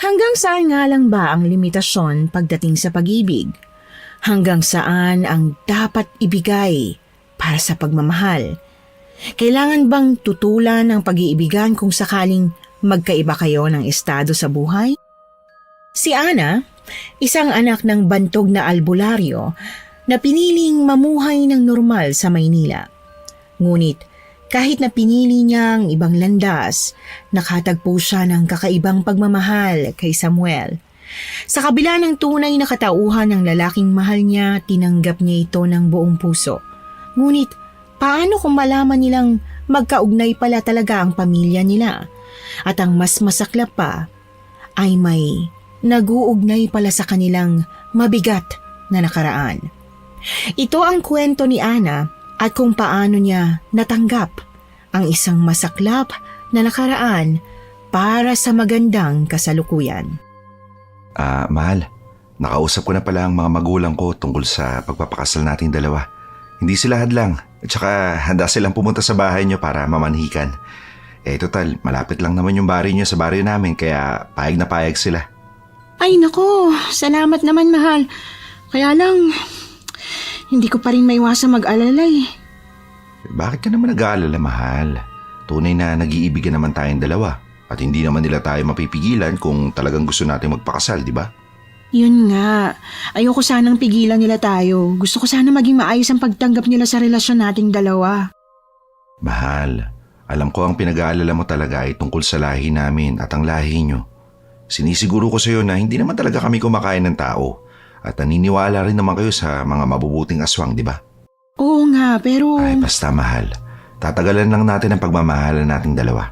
Hanggang saan nga lang ba ang limitasyon pagdating sa pag-ibig? Hanggang saan ang dapat ibigay para sa pagmamahal? Kailangan bang tutulan ng pag-iibigan kung sakaling magkaiba kayo ng estado sa buhay? Si Ana, isang anak ng bantog na albularyo na piniling mamuhay ng normal sa Maynila. Ngunit kahit na pinili niya ang ibang landas, nakatagpo siya ng kakaibang pagmamahal kay Samuel. Sa kabila ng tunay na katauhan ng lalaking mahal niya, tinanggap niya ito ng buong puso. Ngunit paano kung malaman nilang magkaugnay pala talaga ang pamilya nila? At ang mas masaklap pa ay may nag-uugnay pala sa kanilang mabigat na nakaraan. Ito ang kwento ni Ana at kung paano niya natanggap ang isang masaklap na nakaraan para sa magandang kasalukuyan. Mahal, nakausap ko na pala ang mga magulang ko tungkol sa pagpapakasal nating dalawa. Hindi sila hadlang at saka handa silang pumunta sa bahay niyo para mamanhikan. Total, malapit lang naman yung baryo niyo sa baryo namin kaya payag na payag sila. Ay nako, salamat naman mahal. Kaya lang, hindi ko pa rin maiwasang mag-alala eh. Bakit ka naman nag-aalala, mahal? Tunay na nag-iibigan naman tayong dalawa at hindi naman nila tayo mapipigilan kung talagang gusto natin magpakasal, di ba? Yun nga, ayoko sanang pigilan nila tayo. Gusto ko sana maging maayos ang pagtanggap nila sa relasyon nating dalawa. Mahal, alam ko ang pinag-aalala mo talaga ay tungkol sa lahi namin at ang lahi nyo. Sinisiguro ko sa iyo na hindi naman talaga kami kumakain ng tao at naniniwala rin naman kayo sa mga mabubuting aswang, di ba? Oo nga, pero... Ay, basta mahal. Tatagalan lang natin ang pagmamahalan nating dalawa.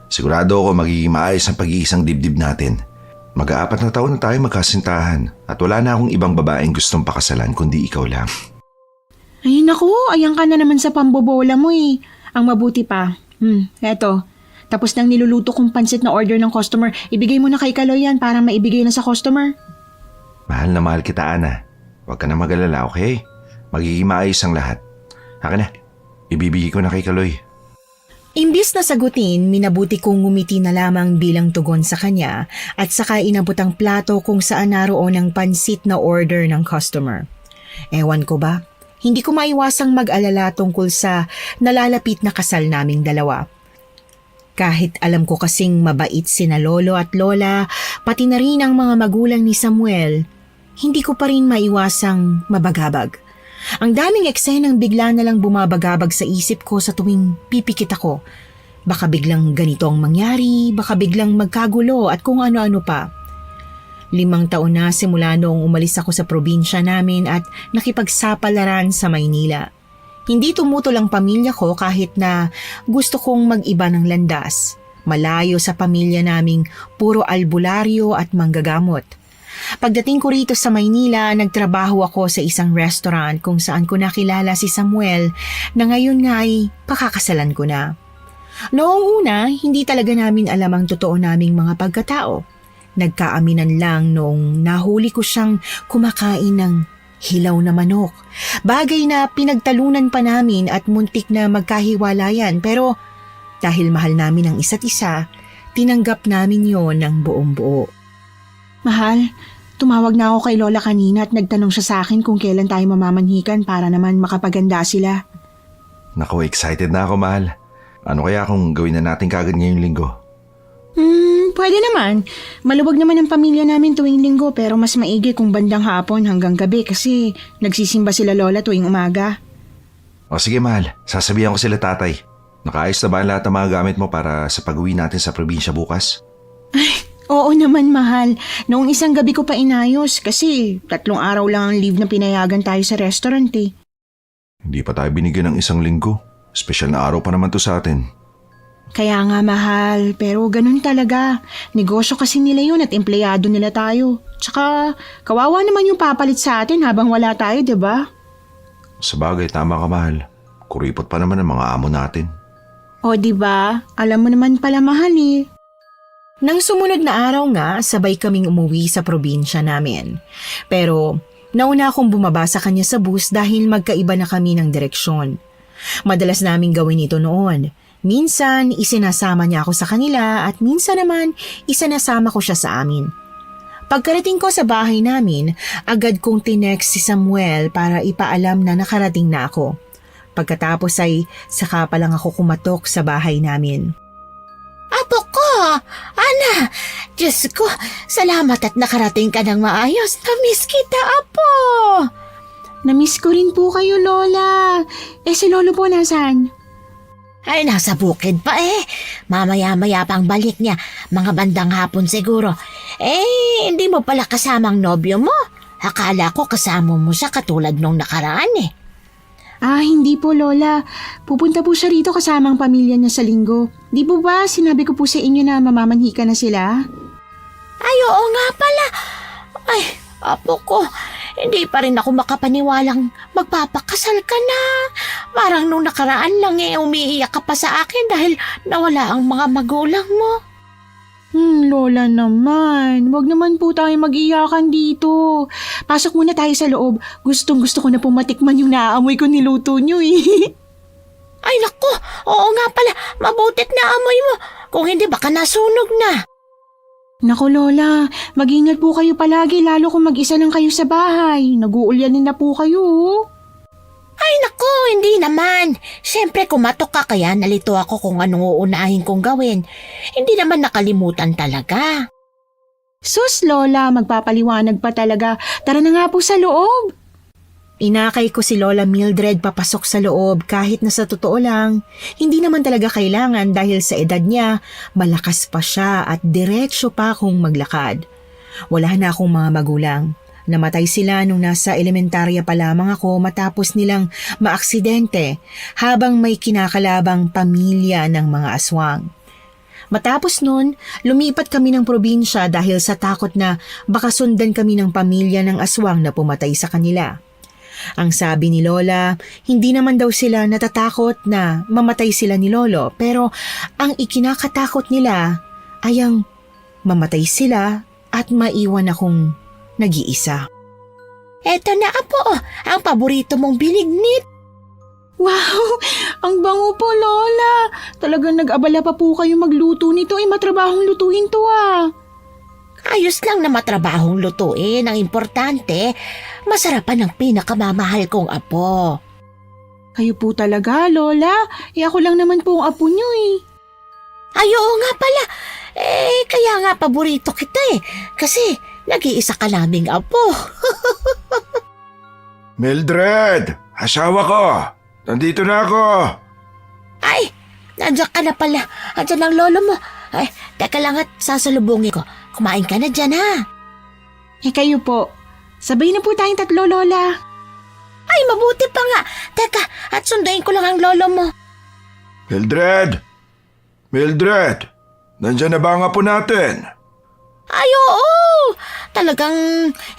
Sigurado ako magiging maayos ang pag-iisang dibdib natin. Mag-4 na taon na tayo magkasintahan at wala na akong ibang babaeng gustong pakasalan kundi ikaw lang. Ay naku, ayan ka na naman sa pambobola mo eh. Ang mabuti pa. Eto. Tapos nang niluluto kong pansit na order ng customer, ibigay mo na kay Kaloy yan para maibigay na sa customer. Mahal na mahal kita, Ana. Huwag ka na mag-alala, okay? Magiging maayos ang lahat. Haka na, ibibigay ko na kay Kaloy. Imbis na sagutin, minabuti kong ngumiti na lamang bilang tugon sa kanya at saka inabot ang plato kung saan naroon ang pansit na order ng customer. Ewan ko ba, hindi ko maiwasang mag-alala tungkol sa nalalapit na kasal naming dalawa. Kahit alam ko kasing mabait sina lolo at lola, pati na rin ang mga magulang ni Samuel, hindi ko pa rin maiwasang mabagabag. Ang daming eksenang bigla na lang bumabagabag sa isip ko sa tuwing pipikit ako. Baka biglang ganito ang mangyari, baka biglang magkagulo at kung ano-ano pa. 5 taon na simula noong umalis ako sa probinsya namin at nakipagsapalaran sa Maynila. Hindi tumutol ang pamilya ko kahit na gusto kong mag-iba ng landas. Malayo sa pamilya naming puro albularyo at manggagamot. Pagdating ko rito sa Maynila, nagtrabaho ako sa isang restaurant kung saan ko nakilala si Samuel na ngayon nga ay pakakasalan ko na. Noong una, hindi talaga namin alam ang totoo naming mga pagkatao. Nagkaaminan lang noong nahuli ko siyang kumakain ng hilaw na manok. Bagay na pinagtalunan pa namin at muntik na magkahiwalayan pero dahil mahal namin ang isa't isa, tinanggap namin yon ng buong buo. Mahal, tumawag na ako kay Lola kanina at nagtanong siya sa akin kung kailan tayo mamamanhikan para naman makapaganda sila. Naku, excited na ako, mahal. Ano kaya kung gawin na natin kagad ngayong linggo? Pwede naman. Maluwag naman ang pamilya namin tuwing linggo pero mas maigi kung bandang hapon hanggang gabi kasi nagsisimba sila Lola tuwing umaga. O sige, mahal. Sasabihan ko sila tatay. Nakaayos na ba ang lahat ng mga gamit mo para sa pag-uwi natin sa probinsya bukas? Oo naman mahal. Noong isang gabi ko pa inayos kasi 3 araw lang ang leave na pinayagan tayo sa restaurant eh. Hindi pa tayo binigyan ng 1 linggo. Espesyal na araw pa naman to sa atin. Kaya nga mahal, pero ganun talaga. Negosyo kasi nila yun at empleyado nila tayo. Tsaka kawawa naman yung papalit sa atin habang wala tayo, diba? Sabagay, tama ka, mahal. Kuripot pa naman ang mga amo natin. O diba? Alam mo naman pala mahal eh. Nang sumunod na araw nga, sabay kaming umuwi sa probinsya namin. Pero nauna akong bumaba sa kanya sa bus dahil magkaiba na kami ng direksyon. Madalas naming gawin ito noon. Minsan, isinasama niya ako sa kanila at minsan naman, isinasama ko siya sa amin. Pagkarating ko sa bahay namin, agad kong tinext si Samuel para ipaalam na nakarating na ako. Pagkatapos ay saka pa lang ako kumatok sa bahay namin. Apo ko! Ana! Diyos ko, salamat at nakarating ka ng maayos. Namiss kita, Apo! Namiss ko rin po kayo, Lola. Si Lolo po nasaan? Ay, nasa bukid pa eh. Mamaya-maya pang balik niya. Mga bandang hapon siguro. Hindi mo pala kasamang nobyo mo. Akala ko kasama mo siya katulad nung nakaraan eh. Hindi po, Lola. Pupunta po siya rito kasamang pamilya niya sa linggo. Di po ba sinabi ko po sa inyo na mamamanhika na sila? Ay, oo nga pala. Ay, Apo ko, hindi pa rin ako makapaniwalang magpapakasal ka na. Parang nung nakaraan lang umiiyak ka pa sa akin dahil nawala ang mga magulang mo. Lola naman. Wag naman po tayo mag-iyakan dito. Pasok muna tayo sa loob. Gustong-gusto ko na pumatikman yung naaamoy ko niluto nyo eh. Ay naku, oo nga pala, mabutit na amoy mo. Kung hindi baka nasunog na. Naku Lola, mag-ingat po kayo palagi lalo kung mag-isa lang kayo sa bahay. Nag-uulyanin na po kayo. Ay naku, hindi naman. Siyempre kumatok ka kaya nalito ako kung anong uunahin kong gawin. Hindi naman nakalimutan talaga. Sus Lola, magpapaliwanag pa talaga. Tara na nga po sa loob. Inakay ko si Lola Mildred papasok sa loob kahit na sa totoo lang, hindi naman talaga kailangan dahil sa edad niya, malakas pa siya at diretsyo pa akong maglakad. Wala na akong mga magulang. Namatay sila nung nasa elementarya pa lamang ako matapos nilang maaksidente habang may kinakalabang pamilya ng mga aswang. Matapos nun, lumipat kami ng probinsya dahil sa takot na baka sundan kami ng pamilya ng aswang na pumatay sa kanila. Ang sabi ni Lola, hindi naman daw sila natatakot na mamatay sila ni Lolo pero ang ikinakatakot nila ay ang mamatay sila at maiwan akong nag-iisa. Eto na Apo, ang paborito mong binignit. Wow, ang bango po Lola. Talagang nag-abala pa po kayo magluto nito. Matrabahong lutuin to ah. Ayos lang na matrabahong lutuin. Ang importante, masarapan ang pinakamamahal kong apo. Kayo po talaga, Lola. Ako lang naman po ang apo niyo eh. Ay, oo nga pala. Kaya nga paborito kita kasi nag-iisa ka naming apo. Mildred! Asawa ko! Nandito na ako! Ay, nandiyan ka na pala. Andiyan ang lolo mo. Ay, teka lang at sasalubungin ko. Kumain ka na dyan ha. Kayo po. Sabay na po tayong tatlo, Lola. Ay, mabuti pa nga. Teka, at sundayin ko lang ang lolo mo. Mildred! Mildred! Nandyan na ba ang apo natin? Ay, oo. Talagang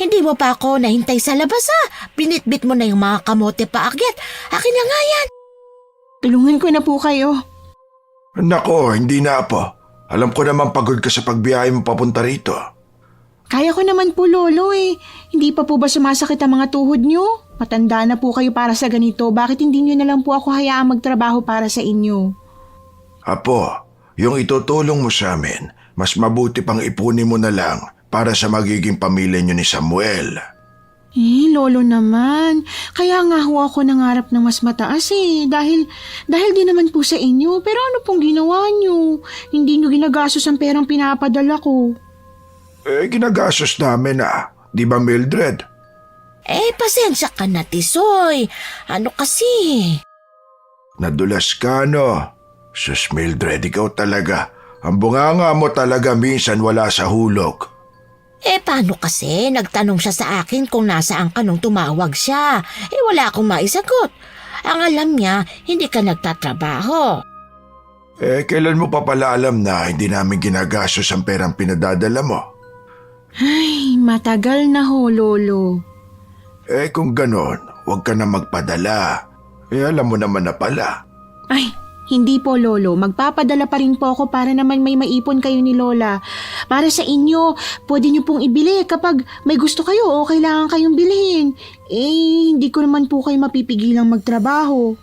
hindi mo pa ako nahintay sa labas ha. Binitbit mo na yung mga kamote paakyat. Akin na nga yan. Tulungan ko na po kayo. Nako, hindi na apo. Alam ko naman pagod ka sa pagbiyahe mo papunta rito. Kaya ko naman po, Lolo eh. Hindi pa po ba sumasakit ang mga tuhod nyo? Matanda na po kayo para sa ganito. Bakit hindi nyo na lang po ako hayaang magtrabaho para sa inyo? Apo, yung itutulong mo sa amin, mas mabuti pang ipunin mo na lang para sa magiging pamilya nyo ni Samuel. Lolo naman. Kaya nga ho ako nangarap ng mas mataas eh. Dahil din naman po sa inyo. Pero ano pong ginawa nyo? Hindi nyo ginagastos ang perang pinapadala ko. Ginagastos namin Di ba Mildred? Pasensya ka na, Tisoy. Ano kasi? Nadulas ka no? Sus Mildred, ikaw talaga. Ang bunganga mo talaga minsan wala sa hulog. Paano kasi? Nagtanong siya sa akin kung nasaan ka nung tumawag siya. Wala akong maisagot. Ang alam niya, hindi ka nagtatrabaho. Kailan mo pa pala alam na hindi namin ginagastos ang perang pinadadala mo? Ay, matagal na ho, Lolo. Kung ganon, huwag ka na magpadala. Alam mo naman na pala. Ay, hindi po, Lolo. Magpapadala pa rin po ako para naman may maipon kayo ni Lola. Para sa inyo, pwede niyo pong ibili kapag may gusto kayo o kailangan kayong bilhin. Hindi ko naman po kayo mapipigilang magtrabaho.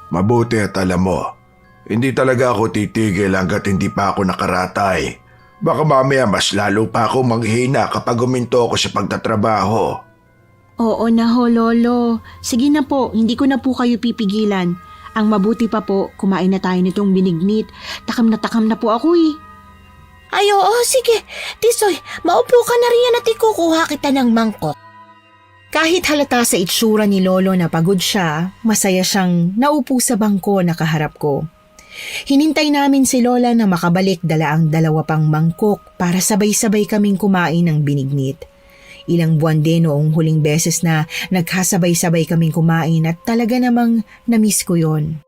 Mabuti at alam mo, Hindi talaga ako titigil hanggat hindi pa ako nakaratay. Baka mamaya mas lalo pa ako manghina kapag huminto ako sa pagtatrabaho. Oo na ho, Lolo. Sige na po, hindi ko na po kayo pipigilan. Ang mabuti pa po, kumain na tayo nitong binignit. Takam na po ako eh. Ay, oo, sige. Tisoy, maupo ka na riyan at ikukuha kita ng mangkok. Kahit halata sa itsura ni Lolo na pagod siya, masaya siyang naupo sa bangko na kaharap ko. Hinintay namin si Lola na makabalik dala ang 2 pang mangkok para sabay-sabay kaming kumain ng binignit. Ilang buwan din noong huling beses na nagkasabay-sabay kaming kumain at talaga namang namiss ko yon.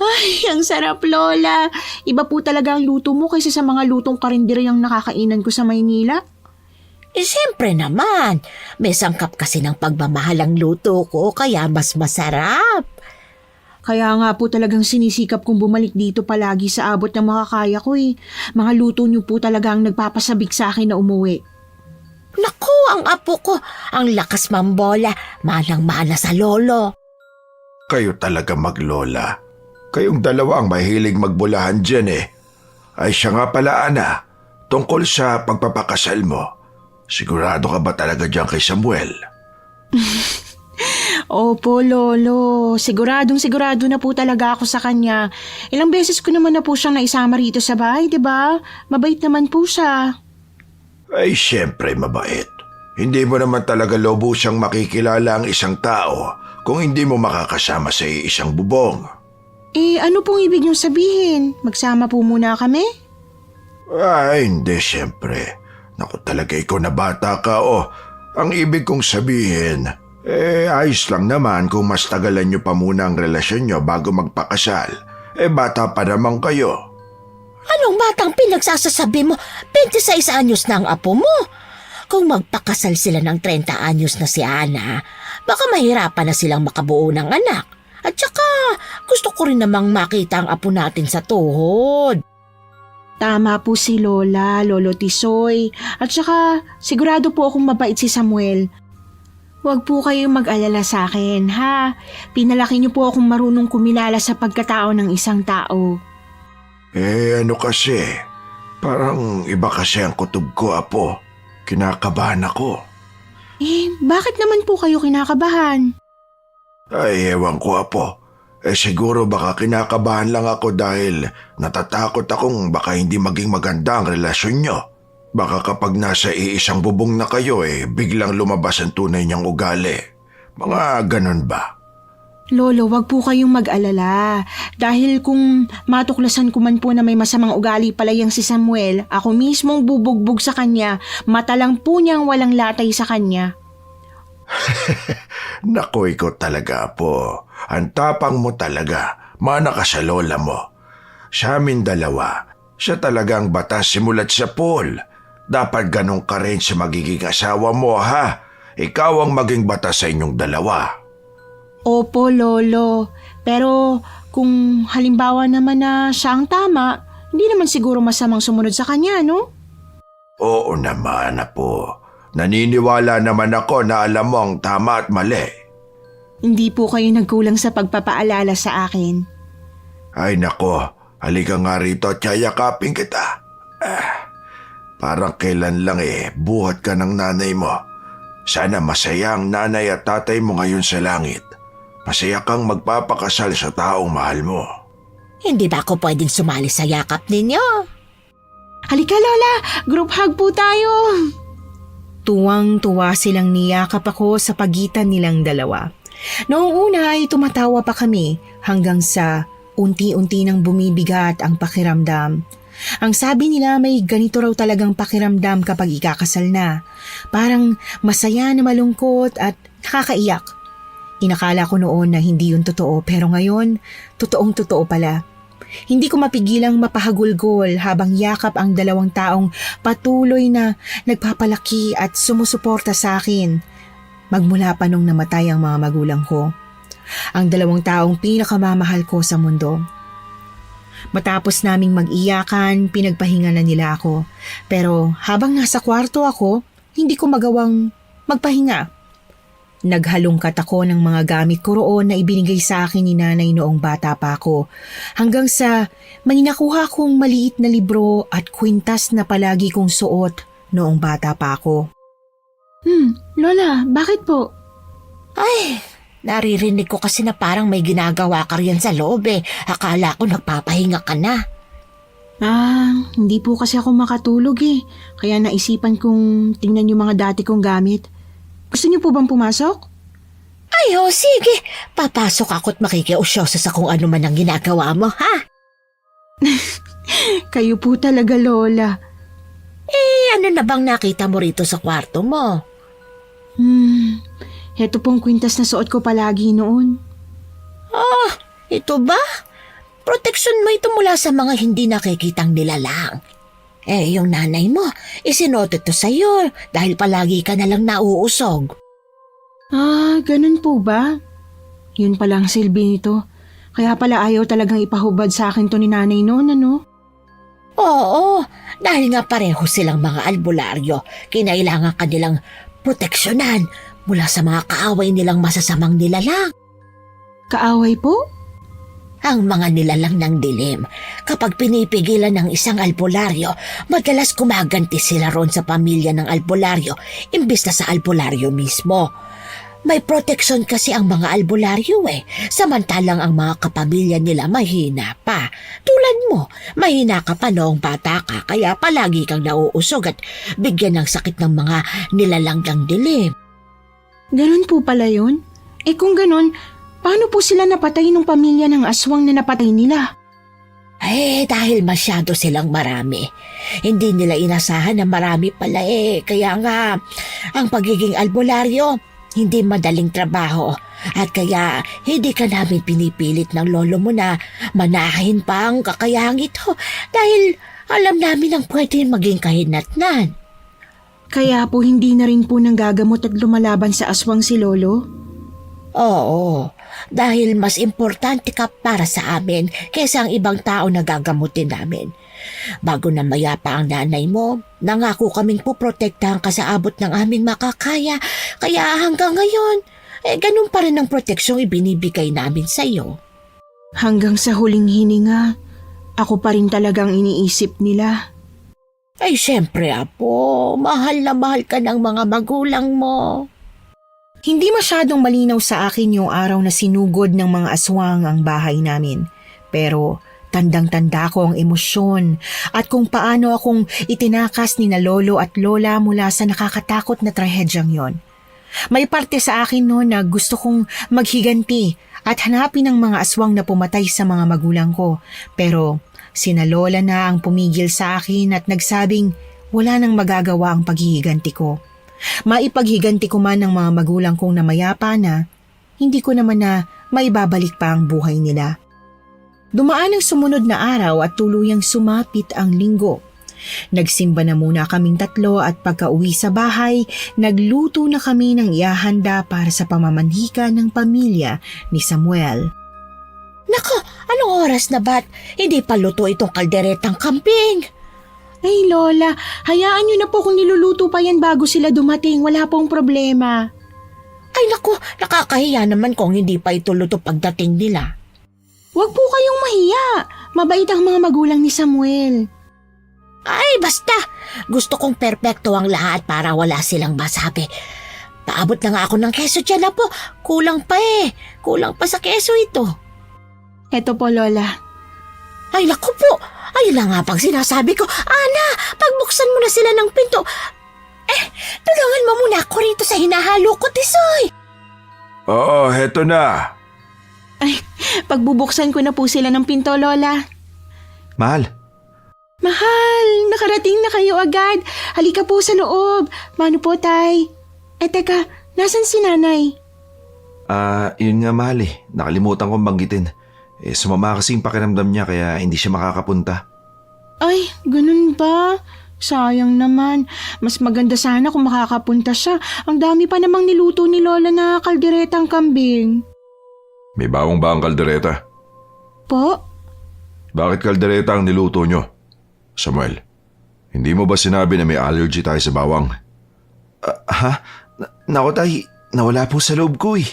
Ay, ang sarap, Lola. Iba po talaga ang luto mo kaysa sa mga lutong karinderyang nakakainan ko sa Maynila. Siyempre naman, may sangkap kasi ng pagmamahal ang luto ko kaya mas masarap. Kaya nga po talagang sinisikap kong bumalik dito palagi sa abot ng makakaya ko eh. Mga luto niyo po talagang nagpapasabik sa akin na umuwi. Naku, ang apo ko, ang lakas mambola, manang-mana sa lolo. Kayo talaga maglola. Kayong dalawa ang mahilig magbulahan dyan eh. Ay siya nga pala, Ana, tungkol sa pagpapakasal mo. Sigurado ka ba talaga dyan kay Samuel? Opo, Lolo. Sigurado na po talaga ako sa kanya. Ilang beses ko naman na po siyang naisama rito sa bahay, di ba? Mabait naman po siya. Ay siyempre mabait. Hindi mo naman talaga lobo siyang makikilala ang isang tao kung hindi mo makakasama sa isang bubong. Eh, ano pong ibig niyong sabihin? Magsama po muna kami? Ay, hindi siyempre. Naku talaga ikaw na bata ka Ang ibig kong sabihin, ayos lang naman kung mas tagalan niyo pa muna ang relasyon niyo bago magpakasal. Bata pa naman kayo. Anong batang pinagsasasabi mo? 26 anyos na ang apo mo. Kung magpakasal sila ng 30 anyos na si Ana, baka mahirapan na silang makabuo ng anak. At saka, gusto ko rin namang makita ang apo natin sa tuhod. Tama po si Lola, Lolo Tisoy. At saka, sigurado po akong mabait si Samuel. Huwag po kayong mag-alala sa akin, ha? Pinalaki niyo po akong marunong kumilala sa pagkatao ng isang tao. Ano kasi, parang iba kasi ang kutob ko, apo. Kinakabahan ako. Bakit naman po kayo kinakabahan? Ay, ewan ko, apo. Siguro baka kinakabahan lang ako dahil natatakot akong baka hindi maging maganda ang relasyon nyo. Baka kapag nasa iisang bubong na kayo, biglang lumabas ang tunay niyang ugali. Mga ganun ba? Lolo, wag po kayong mag-alala. Dahil kung matuklasan ko man po na may masamang ugali pala yang si Samuel, ako mismong bubugbog sa kanya, mata lang po niyang walang latay sa kanya. Naku, ikaw talaga, apo. Ang tapang mo talaga. Mana ka sa lola mo. Sa amin dalawa, siya talagang batas simulat sa Paul. Dapat ganun ka rin sa magiging asawa mo, ha? Ikaw ang maging batas sa inyong dalawa. Opo, Lolo. Pero kung halimbawa naman na siya ang tama, hindi naman siguro masamang sumunod sa kanya, no? Oo naman, apo. Naniniwala naman ako na alam mo ang tama at mali. Hindi po kayo nagkulang sa pagpapaalala sa akin. Ay nako, halika nga rito at yayakapin kita. Parang kailan lang buhat ka ng nanay mo. Sana masaya ang nanay at tatay mo ngayon sa langit. Masaya kang magpapakasal sa taong mahal mo. Hindi ba ako pwedeng sumali sa yakap ninyo? Halika, Lola! Group hug po tayo! Tuwang-tuwa silang niyakap ako sa pagitan nilang dalawa. Noong una ay tumatawa pa kami hanggang sa unti-unti nang bumibigat ang pakiramdam. Ang sabi nila may ganito raw talagang pakiramdam kapag ikakasal na. Parang masaya na malungkot at nakakaiyak. Inakala ko noon na hindi yun totoo pero ngayon, totoong-totoo pala. Hindi ko mapigilang mapahagulgol habang yakap ang 2 taong patuloy na nagpapalaki at sumusuporta sa akin. Magmula pa nung namatay ang mga magulang ko. Ang 2 taong pinakamamahal ko sa mundo. Matapos naming mag-iyakan, pinagpahinga na nila ako. Pero habang nasa kwarto ako, hindi ko magawang magpahinga. Naghalungkat ako ng mga gamit ko roon na ibinigay sa akin ni nanay noong bata pa ako. Hanggang sa may nakuha kong maliit na libro at kwintas na palagi kong suot noong bata pa ako. Lola, bakit po? Ay, naririnig ko kasi na parang may ginagawa ka riyan sa loob eh. Akala ko nagpapahinga ka na. Hindi po kasi ako makatulog eh. Kaya naisipan kong tingnan yung mga dati kong gamit. Gusto niyo po bang pumasok? Ay, sige. Papasok ako't makikiusyoso sa kung ano man ang ginagawa mo, ha? Kayo po talaga, Lola. Ano na bang nakita mo rito sa kwarto mo? Heto pong kwintas na suot ko palagi noon. Ito ba? Proteksyon mo ito mula sa mga hindi nakikitang nilalang. Yung nanay mo, isinote to sa'yo dahil palagi ka nalang nauusog. Ganun po ba? Yun pala ang silbi nito. Kaya pala ayaw talagang ipahubad sa akin to ni nanay noon, ano? Oo, dahil nga pareho silang mga albularyo, kinailangan kanilang proteksyonan mula sa mga kaaway nilang masasamang nilalang. Kaaway po? Ang mga nilalang ng dilim, kapag pinipigilan ng isang albularyo, madalas kumaganti sila ron sa pamilya ng albularyo imbis na sa albularyo mismo. May proteksyon kasi ang mga albularyo samantalang ang mga kapamilya nila mahina pa. Tulad mo, mahina ka pa noong bata ka kaya palagi kang nauusog at bigyan ng sakit ng mga nilalang ng dilim. Ganun po pala yun? Kung ganun, paano po sila napatay ng pamilya ng aswang na napatay nila? Dahil masyado silang marami. Hindi nila inasahan na marami pala Kaya nga, ang pagiging albularyo, hindi madaling trabaho. At kaya, hindi ka namin pinipilit ng lolo mo na manahin pa ang kakayahang ito. Dahil alam namin ang pwede maging kahinatnan. Kaya po hindi na rin po nanggagamot at lumalaban sa aswang si lolo? Oo, dahil mas importante ka para sa amin kaysa ang ibang tao na gagamutin namin. Bago na mayapa ang nanay mo, nangako kaming puprotektahan ka sa abot ng aming makakaya. Kaya hanggang ngayon, ganun pa rin ang proteksyong ibinibigay namin sa iyo. Hanggang sa huling hininga, ako pa rin talagang iniisip nila. Syempre apo, mahal na mahal ka ng mga magulang mo. Hindi masyadong malinaw sa akin yung araw na sinugod ng mga aswang ang bahay namin. Pero tandang-tanda ko ang emosyon at kung paano akong itinakas ni na lolo at lola mula sa nakakatakot na trahedyang yon. May parte sa akin noon na gusto kong maghiganti at hanapin ang mga aswang na pumatay sa mga magulang ko. Pero sina lola na ang pumigil sa akin at nagsabing wala nang magagawa ang paghihiganti ko. Maipaghiganti ko man ng mga magulang kong namayapa na, hindi ko naman na maibabalik pa ang buhay nila. Dumaan ang sumunod na araw at tuluyang sumapit ang linggo. Nagsimba na muna kaming tatlo at pagka-uwi sa bahay, nagluto na kami ng ihahanda para sa pamamanhika ng pamilya ni Samuel. Nako, anong oras na ba't hindi pa luto itong kalderetang kambing? Ay Lola, hayaan niyo na po kung niluluto pa yan bago sila dumating. Wala pong problema. Ay naku, nakakahiya naman kung hindi pa ito luto pagdating nila. Huwag po kayong mahiya. Mabait ang mga magulang ni Samuel. Ay basta, gusto kong perpekto ang lahat para wala silang masabi. Paabot na nga ako ng keso dyan na po. Kulang pa Kulang pa sa keso ito. Eto po Lola. Ay naku po, ayun na nga pang sinasabi ko. Ana, pagbuksan mo na sila ng pinto. Tulungan mo muna ako rito sa hinahalo ko, Tisoy. Oo, heto na. Pagbubuksan ko na po sila ng pinto, Lola. Mahal, Mahal, nakarating na kayo agad. Halika po sa loob. Mano po, Tay? Teka, nasan si Nanay? yun nga mahal Nakalimutan kong banggitin. Sumama kasing pakiramdam niya kaya hindi siya makakapunta. Ay, ganun ba? Sayang naman. Mas maganda sana kung makakapunta siya. Ang dami pa namang niluto ni Lola na kalderetang kambing. May bawang ba ang kaldereta? Po? Bakit kaldereta ang niluto nyo? Samuel, hindi mo ba sinabi na may allergy tayo sa bawang? Ha? Naku tay, nawala po sa loob ko eh.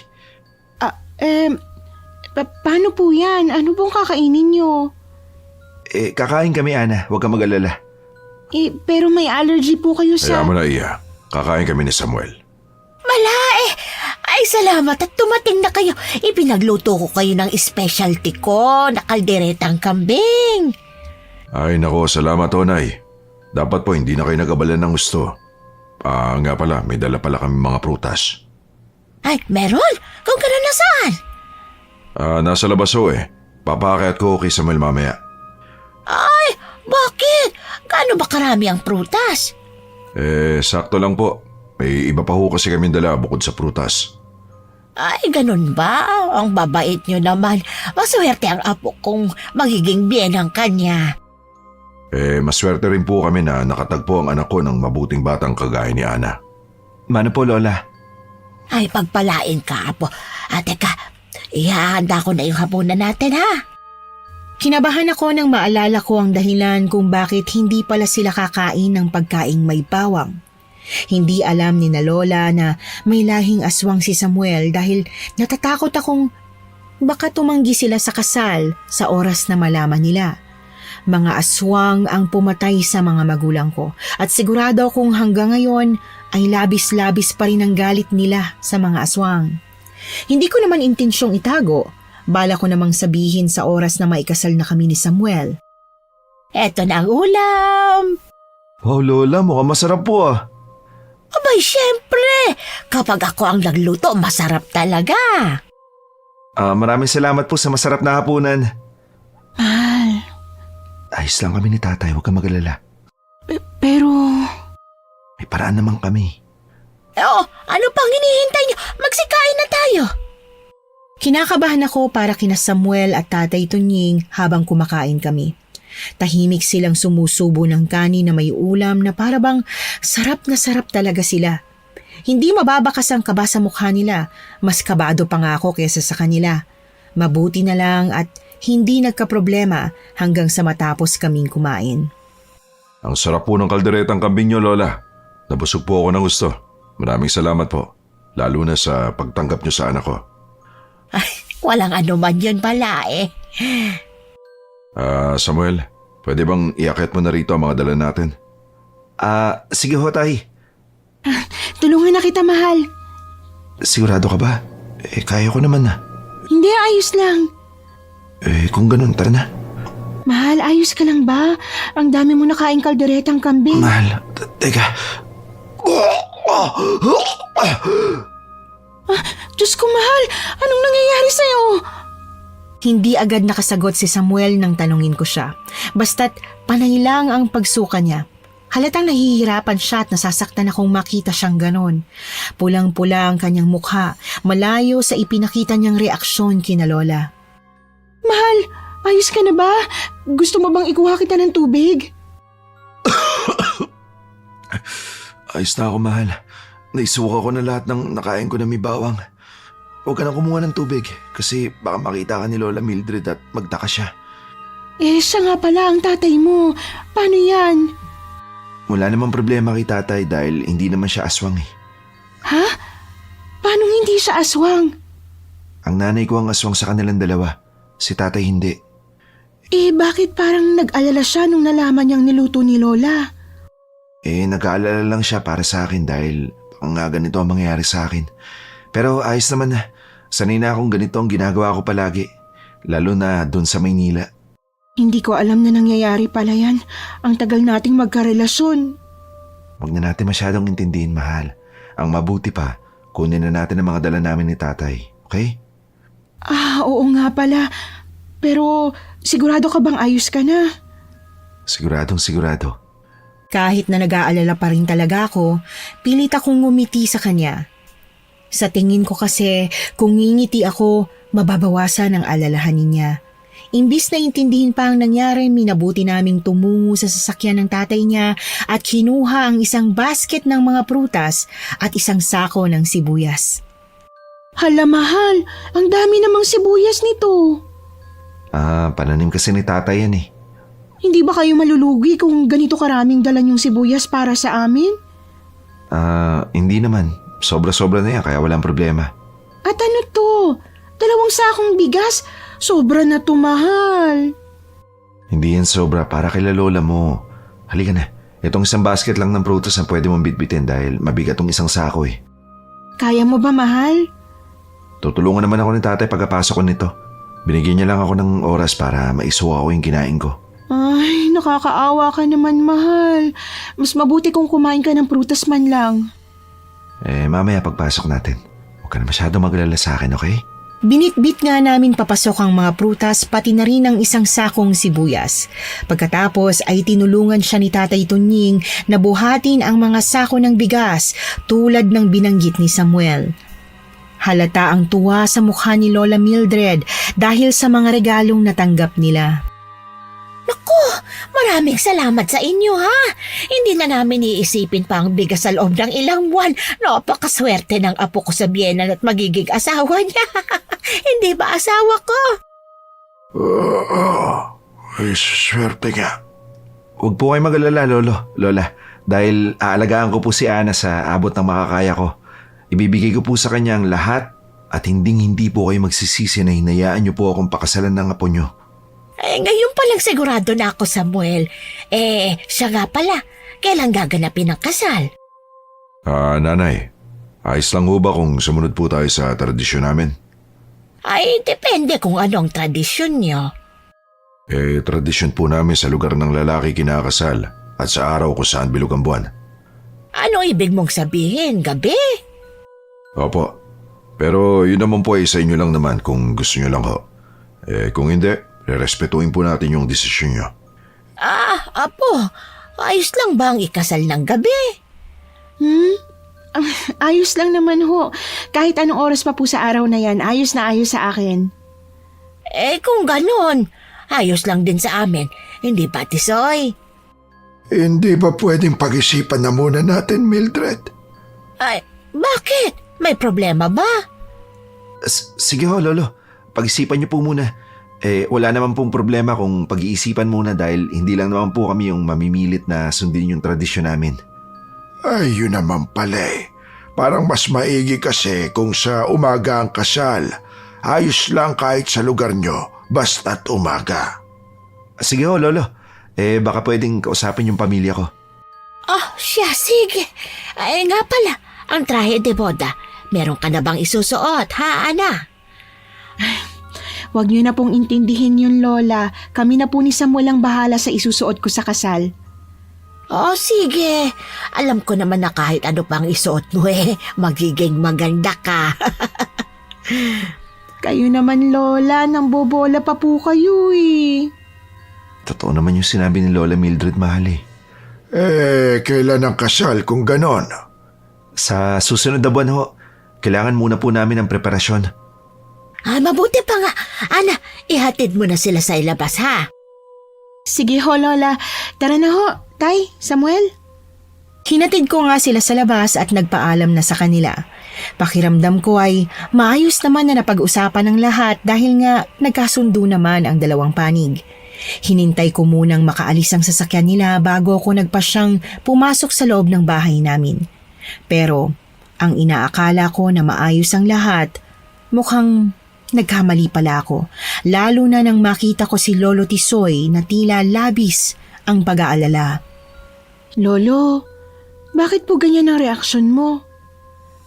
Paano po yan? Ano pong kakainin nyo? Kakain kami, Ana. Huwag kang mag-alala. Pero may allergy po kayo sa... Kaya mo na iya, kakain kami ni Samuel. Malae! Ay, salamat at tumating na kayo. Ipinagluto ko kayo ng specialty ko na kalderetang kambing. Ay nako, salamat Onay. Dapat po hindi na kayo nagabalan ng gusto. Nga pala, may dala pala kami mga prutas. Ay, meron? Kung gano'n nasaan? Nasa labas ho eh. Papakayat ko kay Samuel mamaya. Ay, bakit? Gaano ba karami ang prutas? Sakto lang po. May iba pa ho kasi kami dala bukod sa prutas. Ay, ganun ba? Ang babait nyo naman. Maswerte ang apo kong magiging biyenang kanya. Maswerte rin po kami na nakatagpo ang anak ko ng mabuting batang kagaya ni Ana. Mano po, Lola? Ay, pagpalain ka, apo. Teka, ihahanda ko na yung hapunan natin, ha? Kinabahan ako nang maalala ko ang dahilan kung bakit hindi pala sila kakain ng pagkaing may bawang. Hindi alam ni na Lola na may lahing aswang si Samuel dahil natatakot akong baka tumanggi sila sa kasal sa oras na malaman nila. Mga aswang ang pumatay sa mga magulang ko at sigurado akong hanggang ngayon ay labis-labis pa rin ang galit nila sa mga aswang. Hindi ko naman intensyong itago. Bala ko namang sabihin sa oras na maikasal na kami ni Samuel. Eto na ang ulam. Wow, Lola, mukhang masarap po ah. Abay, syempre. Kapag ako ang nagluto, masarap talaga. Maraming salamat po sa masarap na hapunan. Mahal, Ayos lang kami ni tatay, huwag kang mag-alala. pero... May paraan naman kami. Ano pang hinihintay nyo? Magsikain na tayo. Kinakabahan ako para kina Samuel at Tatay Tunying habang kumakain kami. Tahimik silang sumusubo ng kanin na may ulam na parabang sarap na sarap talaga sila. Hindi mababakas ang kaba sa mukha nila, mas kabado pa nga ako kaysa sa kanila. Mabuti na lang at hindi nagkaproblema hanggang sa matapos kaming kumain. Ang sarap po ng kalderetang kambing nyo, Lola. Nabusog po ako ng gusto. Maraming salamat po. Lalo na sa pagtanggap nyo sa anak ko. Ay, walang anuman yun pala eh. Samuel, pwede bang iakyat mo na rito ang mga dala natin? Sige ho, tay. Tulungan na kita, mahal. Sigurado ka ba? Kaya ko naman na. Hindi, ayos lang. Kung ganun, tara na. Mahal, ayos ka lang ba? Ang dami mo nakain kalderetang kambing. Mahal, teka. Diyos ko, mahal. Anong nangyayari sa'yo? Hindi agad nakasagot si Samuel nang tanungin ko siya. Basta't panay lang ang pagsuka niya. Halatang nahihirapan siya at nasasaktan akong makita siyang ganon. Pulang-pula ang kanyang mukha, malayo sa ipinakita niyang reaksyon kina Lola. Mahal, ayos ka na ba? Gusto mo bang ikuha kita ng tubig? Ayos na ako, mahal. Naisuka ko na lahat ng nakain ko na may bawang. Huwag ka na kumuha ng tubig kasi baka makita ka ni Lola Mildred at magtaka siya. Siya nga pala ang tatay mo. Paano yan? Wala namang problema kay tatay dahil hindi naman siya aswang eh. Ha? Paano hindi siya aswang? Ang nanay ko ang aswang sa kanilang dalawa. Si tatay hindi. Bakit parang nag-alala siya nung nalaman niyang niluto ni Lola? Nag-aalala lang siya para sa akin dahil nga ganito ang mangyayari sa akin. Pero ayos naman na. Sanay na akong ganito ang ginagawa ko palagi. Lalo na dun sa Maynila. Hindi ko alam na nangyayari pala yan. Ang tagal nating magkarelasyon. Huwag na natin masyadong intindihin, mahal. Ang mabuti pa, kunin na natin ang mga dala namin ni tatay. Okay? Oo nga pala. Pero sigurado ka bang ayos ka na? Siguradong sigurado. Kahit na nag-aalala pa rin talaga ako, pilit akong ngumiti sa kanya. Sa tingin ko kasi, kung ngingiti ako, mababawasan ang alalahanin niya. Imbis na intindihin pa ang nangyari, minabuti naming tumungo sa sasakyan ng tatay niya at kinuha ang isang basket ng mga prutas at isang sako ng sibuyas. Hala mahal, ang dami namang sibuyas nito. Pananim kasi ni tatay yan eh. Hindi ba kayo malulugi kung ganito karaming dala niyong sibuyas para sa amin? Hindi naman. sobra-sobra na yan kaya walang problema. At ano to? 2 sakong bigas? Sobra na to, mahal. Hindi yan sobra para kay lola mo. Halika na. Itong isang basket lang ng prutas ang pwede mong bitbitin dahil mabigat tong isang sako eh. Kaya mo ba, mahal? Tutulungan naman ako ni tatay pagkapasok ko nito. Binigyan niya lang ako ng oras para maisuwa ko yung kinain ko. Ay, nakakaawa ka naman, mahal. Mas mabuti kung kumain ka ng prutas man lang. Mamaya pagpasok natin. Huwag ka na masyado maglala sa akin, okay? Binitbit nga namin papasok ang mga prutas pati na rin ang isang sakong sibuyas. Pagkatapos ay tinulungan siya ni Tatay Tunying na buhatin ang mga sako ng bigas tulad ng binanggit ni Samuel. Halata ang tuwa sa mukha ni Lola Mildred dahil sa mga regalong natanggap nila. Naku, maraming salamat sa inyo ha. Hindi na namin iisipin pa ang bigas sa loob ng ilang buwan. Napakaswerte ng apo ko sa biyenan at magiging asawa niya. Hindi ba asawa ko? Ay, swerte nga. Huwag po kayo mag-alala, Lola. Dahil aalagaan ko po si Ana sa abot ng makakaya ko. Ibibigay ko po sa kanya ang lahat at hindi po kayo magsisisi na hinayaan niyo po akong pakasalan ng apo niyo. Ngayon pa lang sigurado na ako, Samuel. Siya nga pala. Kailan gaganapin ang kasal? Nanay, ayos lang ho ba kung sumunod po tayo sa tradisyon namin? Ay, depende kung anong tradisyon niyo. Tradisyon po namin sa lugar ng lalaki kinakasal at sa araw kung saan bilog ang buwan. Ano ibig mong sabihin? Gabi? Opo, pero yun naman po ay sa inyo lang naman kung gusto nyo lang ho. Kung hindi, rerespetuhin po natin yung desisyon nyo. Apo, ayos lang ba ang ikasal ng gabi? Ayos lang naman ho. Kahit anong oras pa po sa araw na yan, ayos na ayos sa akin. Kung ganon, ayos lang din sa amin. Hindi ba, Tisoy? Hindi ba pwedeng pag-isipan na muna natin, Mildred? Ay, bakit? May problema ba? Sige ho, Lolo. Pag-isipan niyo po muna. Wala naman pong problema kung pag-iisipan muna dahil hindi lang naman po kami yung mamimilit na sundin yung tradisyon namin. Ay, yun naman pala eh. Parang mas maigi kasi kung sa umaga ang kasal. Ayos lang kahit sa lugar nyo, basta't umaga. Sige ho, Lolo. Baka pwedeng kausapin yung pamilya ko. Siya, sige. Nga pala, ang trahe de boda. Meron ka na bang isusuot, ha, Ana? Huwag niyo na pong intindihin yun, Lola. Kami na po ni Samuel ang bahala sa isusuot ko sa kasal. Sige. Alam ko naman na kahit ano pang isuot mo magiging maganda ka. Kayo naman, Lola. Nang bobola pa po kayo eh. Totoo naman yung sinabi ni Lola Mildred, mahal eh. Kailan ang kasal kung ganon? Sa susunod na buwan ho, kailangan muna po namin ang preparasyon. Mabuti pa nga. Ana, ihatid mo na sila sa ilabas, ha? Sige ho, Lola. Tara na ho. Tay, Samuel. Hinatid ko nga sila sa labas at nagpaalam na sa kanila. Pakiramdam ko ay maayos naman na napag-usapan ng lahat dahil nga nagkasundo naman ang dalawang panig. Hinintay ko munang makaalis ang sasakyan nila bago ako nagpasyang pumasok sa loob ng bahay namin. Pero ang inaakala ko na maayos ang lahat, mukhang nagkamali pala ako. Lalo na nang makita ko si Lolo Tisoy na tila labis ang pag-aalala. Lolo, bakit po ganyan ang reaksyon mo?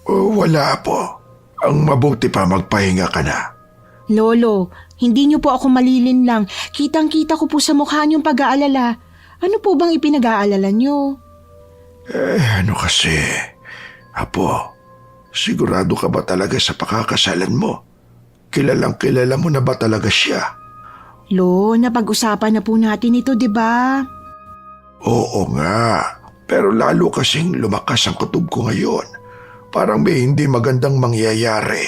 Wala po. Ang mabuti pa magpahinga ka na. Lolo, hindi niyo po ako malilinlang. Kitang-kita ko po sa mukha niyong pag-aalala. Ano po bang ipinag-aalala niyo? Ano kasi? Apo, sigurado ka ba talaga sa pakakasalan mo? Kilalang kilala mo na ba talaga siya? Lo, napag-usapan na po natin ito, di ba? Oo nga, pero lalo kasing lumakas ang kutob ko ngayon. Parang may hindi magandang mangyayari.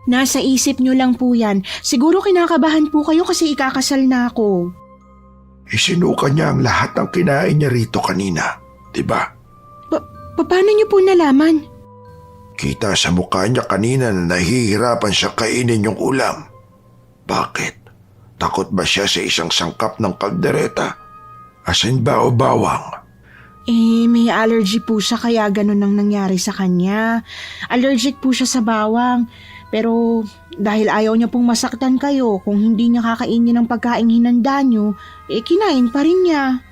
Nasa isip niyo lang po yan. Siguro kinakabahan po kayo kasi ikakasal na ako. Isinuka niya ang lahat ng kinain niya rito kanina, di ba? Paano niyo po nalaman? Kita sa mukha niya kanina na nahihirapan siya kainin yung ulam. Bakit? Takot ba siya sa isang sangkap ng kaldereta? Asin ba o bawang? May allergy po siya kaya ganun ang nangyari sa kanya. Allergic po siya sa bawang. Pero dahil ayaw niya pong masaktan kayo, kung hindi niya kakainin ang pagkaing hinanda niyo, kinain pa rin niya.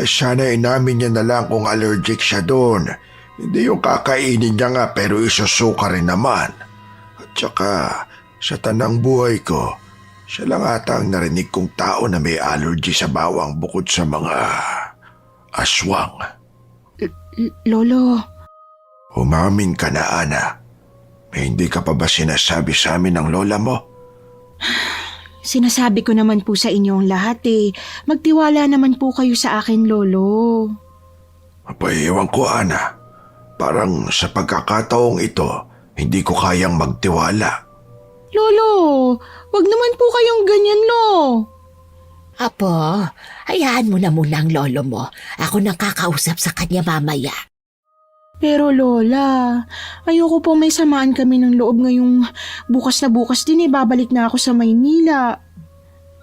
Sana inamin niya na lang kung allergic siya doon. Hindi yung kakainin niya nga pero isusuka rin naman. At saka, sa tanang buhay ko, siya lang ata ang narinig kong tao na may allergy sa bawang bukod sa mga aswang. Lolo, Umamin ka na, Ana. May hindi ka pa ba sinasabi sa amin ng lola mo? sinasabi ko naman po sa inyo ang lahat Magtiwala naman po kayo sa akin, Lolo. Abay, ewan ko, Ana. Parang sa pagkakataong ito, hindi ko kayang magtiwala. Lolo, wag naman po kayong ganyan, Lo. Apo, hayaan mo na muna ang lolo mo. Ako nang kakausap sa kanya mamaya. Pero Lola, ayoko po may samaan kami ng loob ngayong bukas na bukas din babalik na ako sa Maynila.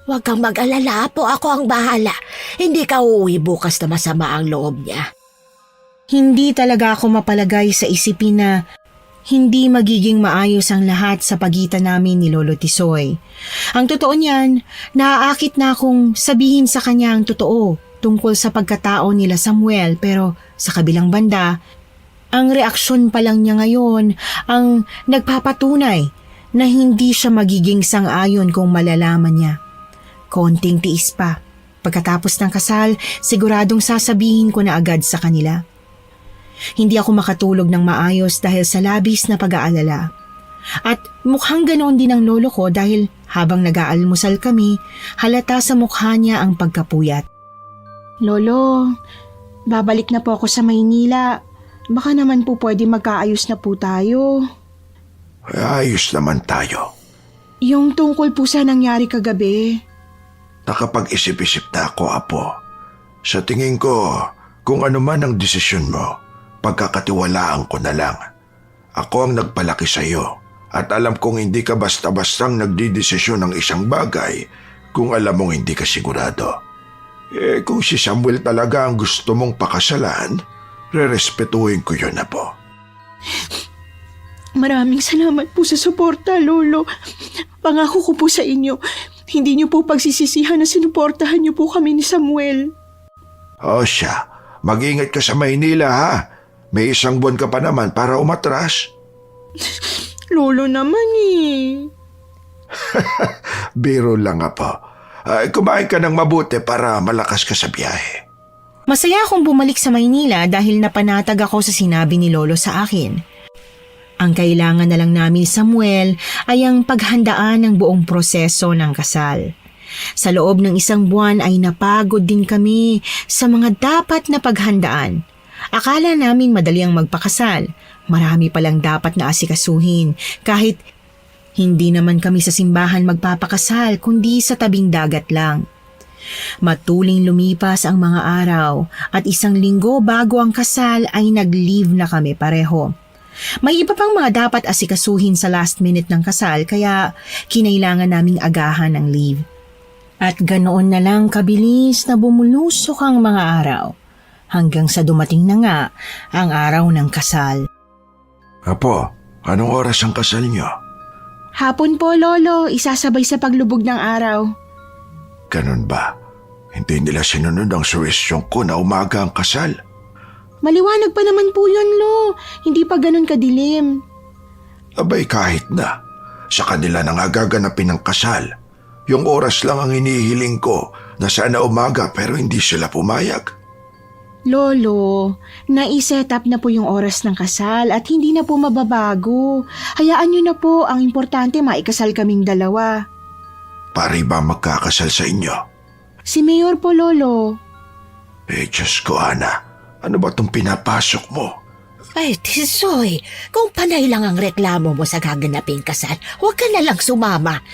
Huwag kang mag-alala, Apo. Ako ang bahala. Hindi ka uuwi bukas na masama ang loob niya. Hindi talaga ako mapalagay sa isipin na hindi magiging maayos ang lahat sa pagitan namin ni Lolo Tisoy. Ang totoo niyan, naaakit na akong sabihin sa kanya ang totoo tungkol sa pagkatao nila Samuel, pero sa kabilang banda, ang reaksyon pa lang niya ngayon ang nagpapatunay na hindi siya magiging sang-ayon kung malalaman niya. Konting tiis pa. Pagkatapos ng kasal, siguradong sasabihin ko na agad sa kanila. Hindi ako makatulog ng maayos dahil sa labis na pag-aalala. At mukhang ganoon din ang lolo ko dahil habang nag-aalmusal kami, halata sa mukha niya ang pagkapuyat. Lolo, babalik na po ako sa Maynila. Baka naman po pwede magkaayos na po tayo. Ayos naman tayo. Yung tungkol po sa nangyari kagabi. Nakapag-isip-isip na ako, Apo. Sa tingin ko, kung ano man ang desisyon mo, pagkakatiwalaan ko na lang. Ako ang nagpalaki sa iyo at alam kong hindi ka basta-bastang nagdidesisyon ng isang bagay kung alam mong hindi ka sigurado. Kung si Samuel talaga ang gusto mong pakasalan, rerespetuhin ko yun, Apo. Maraming salamat po sa suporta, Lolo. Pangako ko po sa inyo, hindi niyo po pagsisisihan na sinuportahan niyo po kami ni Samuel. O siya, mag-ingat ka sa Maynila, ha? May 1 buwan ka pa naman para umatras. Lolo naman Biro lang, Apo. Kumain ka ng mabuti para malakas ka sa biyahe. Masaya akong bumalik sa Maynila dahil napanatag ako sa sinabi ni Lolo sa akin. Ang kailangan na lang namin, Samuel, ay ang paghandaan ng buong proseso ng kasal. Sa loob ng 1 buwan ay napagod din kami sa mga dapat na paghandaan. Akala namin madali ang magpakasal. Marami palang dapat na asikasuhin kahit hindi naman kami sa simbahan magpapakasal kundi sa tabing dagat lang. Matuling lumipas ang mga araw at 1 linggo bago ang kasal ay nag-leave na kami pareho. May iba pang mga dapat asikasuhin sa last minute ng kasal kaya kinailangan naming agahan ng leave. At ganoon na lang kabilis na bumulusok ang mga araw hanggang sa dumating na nga ang araw ng kasal. Apo, anong oras ang kasal niyo? Hapon po, Lolo. Isasabay sa paglubog ng araw. Ganun ba? Hindi nila sinunod ang suwestyon ko na umaga ang kasal. Maliwanag pa naman po yun, Lo. Hindi pa ganun kadilim. Abay kahit na. Sa kanila nang agaganapin ang kasal. Yung oras lang ang hinihiling ko na sana umaga pero hindi sila pumayag. Lolo, nai-set up na po yung oras ng kasal at hindi na po mababago. Hayaan nyo na po, ang importante maikasal kaming dalawa. Pari ba magkakasal sa inyo? Si Mayor po, Lolo. Diyos ko, Ana. Ano ba itong pinapasok mo? Ay, Tisoy, kung panay lang ang reklamo mo sa gaganaping kasal, huwag ka na lang sumama.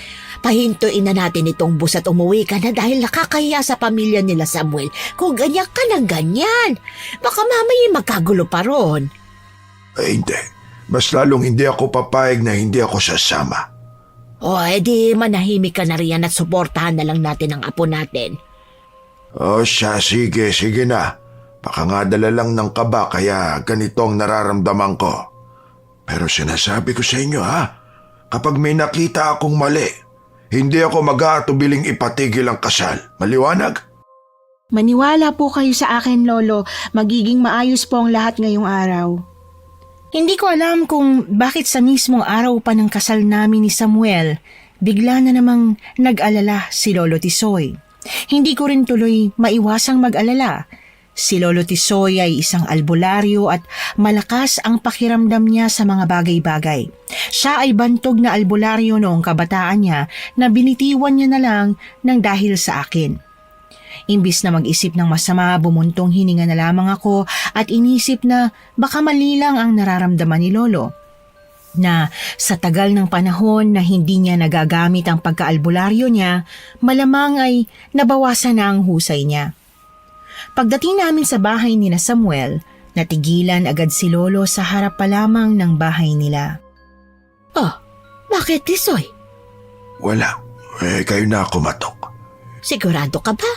Pahintuin na natin itong bus at umuwi ka na dahil nakakahiya sa pamilya nila Samuel kung ganyan ka ng ganyan. Baka mamaya magkagulo pa ron. Ay, hindi. Mas lalong hindi ako papayag na hindi ako sasama. O, edi manahimik ka na riyan at suportahan na lang natin ang apo natin. O siya, sige na. Baka nga dala lang ng kaba kaya ganito ang nararamdaman ko. Pero sinasabi ko sa inyo kapag may nakita akong mali, hindi ako mag-aatubiling ipatigil ang kasal. Maliwanag? Maniwala po kayo sa akin, Lolo. Magiging maayos po ang lahat ngayong araw. Hindi ko alam kung bakit sa mismong araw pa ng kasal namin ni Samuel, bigla na namang nag-alala si Lolo Tisoy. Hindi ko rin tuloy maiwasang mag-alala. Si Lolo Tisoy ay isang albularyo at malakas ang pakiramdam niya sa mga bagay-bagay. Siya ay bantog na albularyo noong kabataan niya na binitiwan niya na lang ng dahil sa akin. Imbis na mag-isip ng masama, bumuntong hininga na lamang ako at inisip na baka mali lang ang nararamdaman ni Lolo. Na sa tagal ng panahon na hindi niya nagagamit ang pagkaalbularyo niya, malamang ay nabawasan na ang husay niya. Pagdating namin sa bahay ni na Samuel, natigilan agad si Lolo sa harap pa lamang ng bahay nila. Oh, bakit, Tisoy? Wala. Kayo na kumatok. Sigurado ka ba?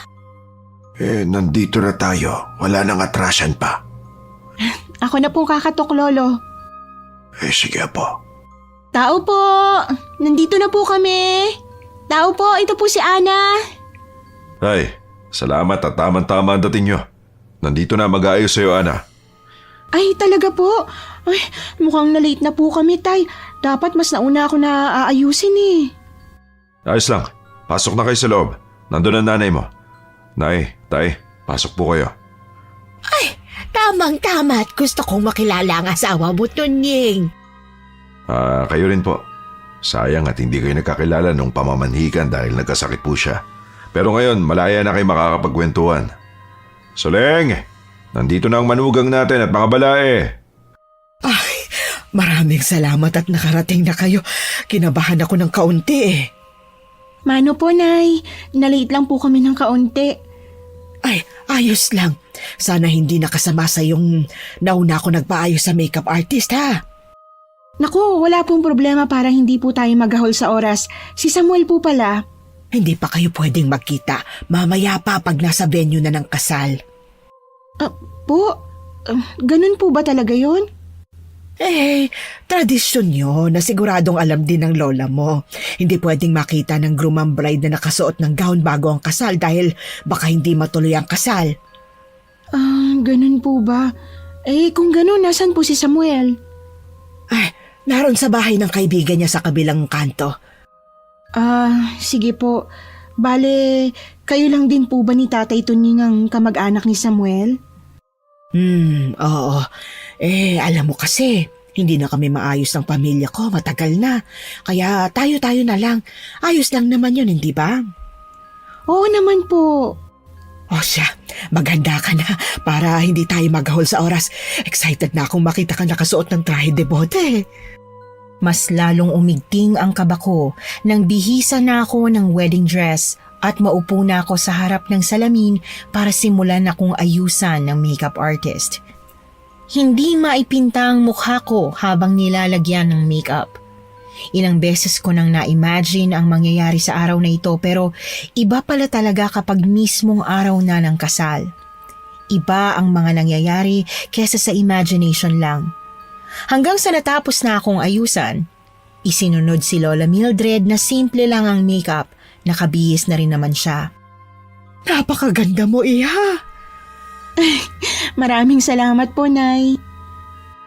Nandito na tayo. Wala nang atrasan pa. Ako na pong kakatok, Lolo. Sige po. Tao po! Nandito na po kami! Tao po, ito po si Ana. Ay, salamat at tamang-tama ang dating nyo. Nandito na mag-aayos sa'yo, Ana. Ay, talaga po? Ay, mukhang na-late na po kami, Tay. Dapat mas nauna ako na aayusin eh. Ayos lang. Pasok na kayo sa loob. Nandun ang nanay mo. Nay, tay, pasok po kayo. Tamang-tama at gusto kong makilala ang asawa mo, Tunying. Kayo rin po. Sayang at hindi kayo nagkakilala nung pamamanhikan dahil nagkasakit po siya. Pero ngayon, malaya na kayo makakapagkwentuhan. Soleng, nandito na ang manugang natin at mga balae. Ay, maraming salamat at nakarating na kayo. Kinabahan ako ng kaunti eh. Mano po, Nay. Na-late lang po kami ng kaunti. Ay, ayos lang. Sana hindi nakasama sa yung nauna ako nagpaayos sa makeup artist ha. Naku, wala pong problema para hindi po tayo maghahol sa oras. Si Samuel po pala. Hindi pa kayo pwedeng magkita. Mamaya pa pag nasa venue na ng kasal. Ganun po ba talaga yun? Tradisyon yun na siguradong alam din ng lola mo. Hindi pwedeng makita ng groom ang bride na nakasuot ng gown bago ang kasal dahil baka hindi matuloy ang kasal. Ganun po ba? Kung ganun, nasan po si Samuel? Naroon sa bahay ng kaibigan niya sa kabilang kanto. Sige po. Bale, kayo lang din po ba ni Tatay Tunying ang kamag-anak ni Samuel? Oo. Alam mo kasi, hindi na kami maayos ng pamilya ko, matagal na. Kaya tayo-tayo na lang. Ayos lang naman yun, hindi ba? Oo naman po. O siya, maghanda ka na para hindi tayo maghahol sa oras. Excited na akong makita ka nakasuot ng trahe de bote. Mas lalong umigting ang kaba ko nang bihisa na ako ng wedding dress at maupo na ako sa harap ng salamin para simulan akong ayusan ng makeup artist. Hindi maipinta ang mukha ko habang nilalagyan ng makeup. Ilang beses ko nang na-imagine ang mangyayari sa araw na ito pero iba pala talaga kapag mismong araw na ng kasal. Iba ang mga nangyayari kesa sa imagination lang. Hanggang sa natapos na akong ayusan, isinunod si Lola Mildred na simple lang ang makeup, nakabihis na rin naman siya. Napakaganda mo, Iha. Maraming salamat po, Nay.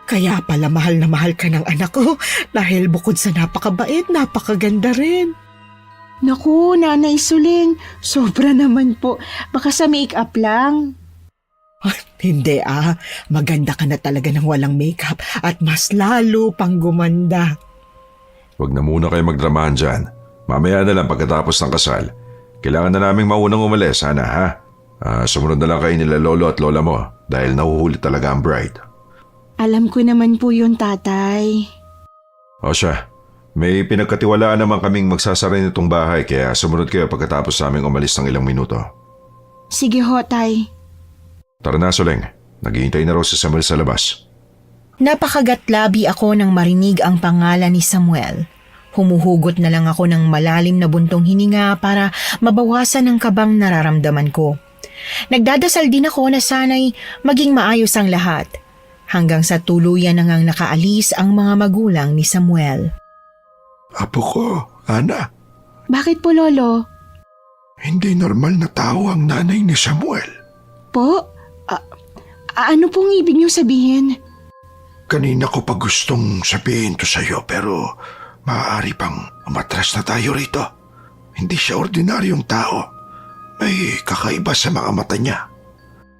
Kaya pala mahal na mahal ka ng anak ko dahil bukod sa napakabait, napakaganda rin. Naku, Nanay Suling, sobra naman po. Baka sa make-up lang. Hindi maganda ka na talaga ng walang makeup at mas lalo pang gumanda. Huwag na muna kayo magdramahan dyan. Mamaya na lang pagkatapos ng kasal. Kailangan na naming maunang umalis, sana ha? Sumunod na lang kayo nila lolo at lola mo dahil nahuhuli talaga ang bride. Alam ko naman po yun, Tatay. O siya, may pinagkatiwalaan naman kaming magsasara nitong bahay kaya sumunod kayo pagkatapos naming umalis ng ilang minuto. Sige ho, Tay. Tara na, Soleng. Naghihintay na raw si Samuel sa labas. Napakagatlabi ako nang marinig ang pangalan ni Samuel. Humuhugot na lang ako ng malalim na buntong hininga para mabawasan ang kabang nararamdaman ko. Nagdadasal din ako na sana'y maging maayos ang lahat. Hanggang sa tuluyan na ngang nakaalis ang mga magulang ni Samuel. Apo ko, Ana, Bakit po, Lolo? hindi normal na tao ang nanay ni Samuel. Po? Ano pong ibig niyo sabihin? Kanina ko pa gustong sabihin to sa'yo pero maaari pang umatras na tayo rito. Hindi siya ordinaryong tao. May kakaiba sa mga mata niya.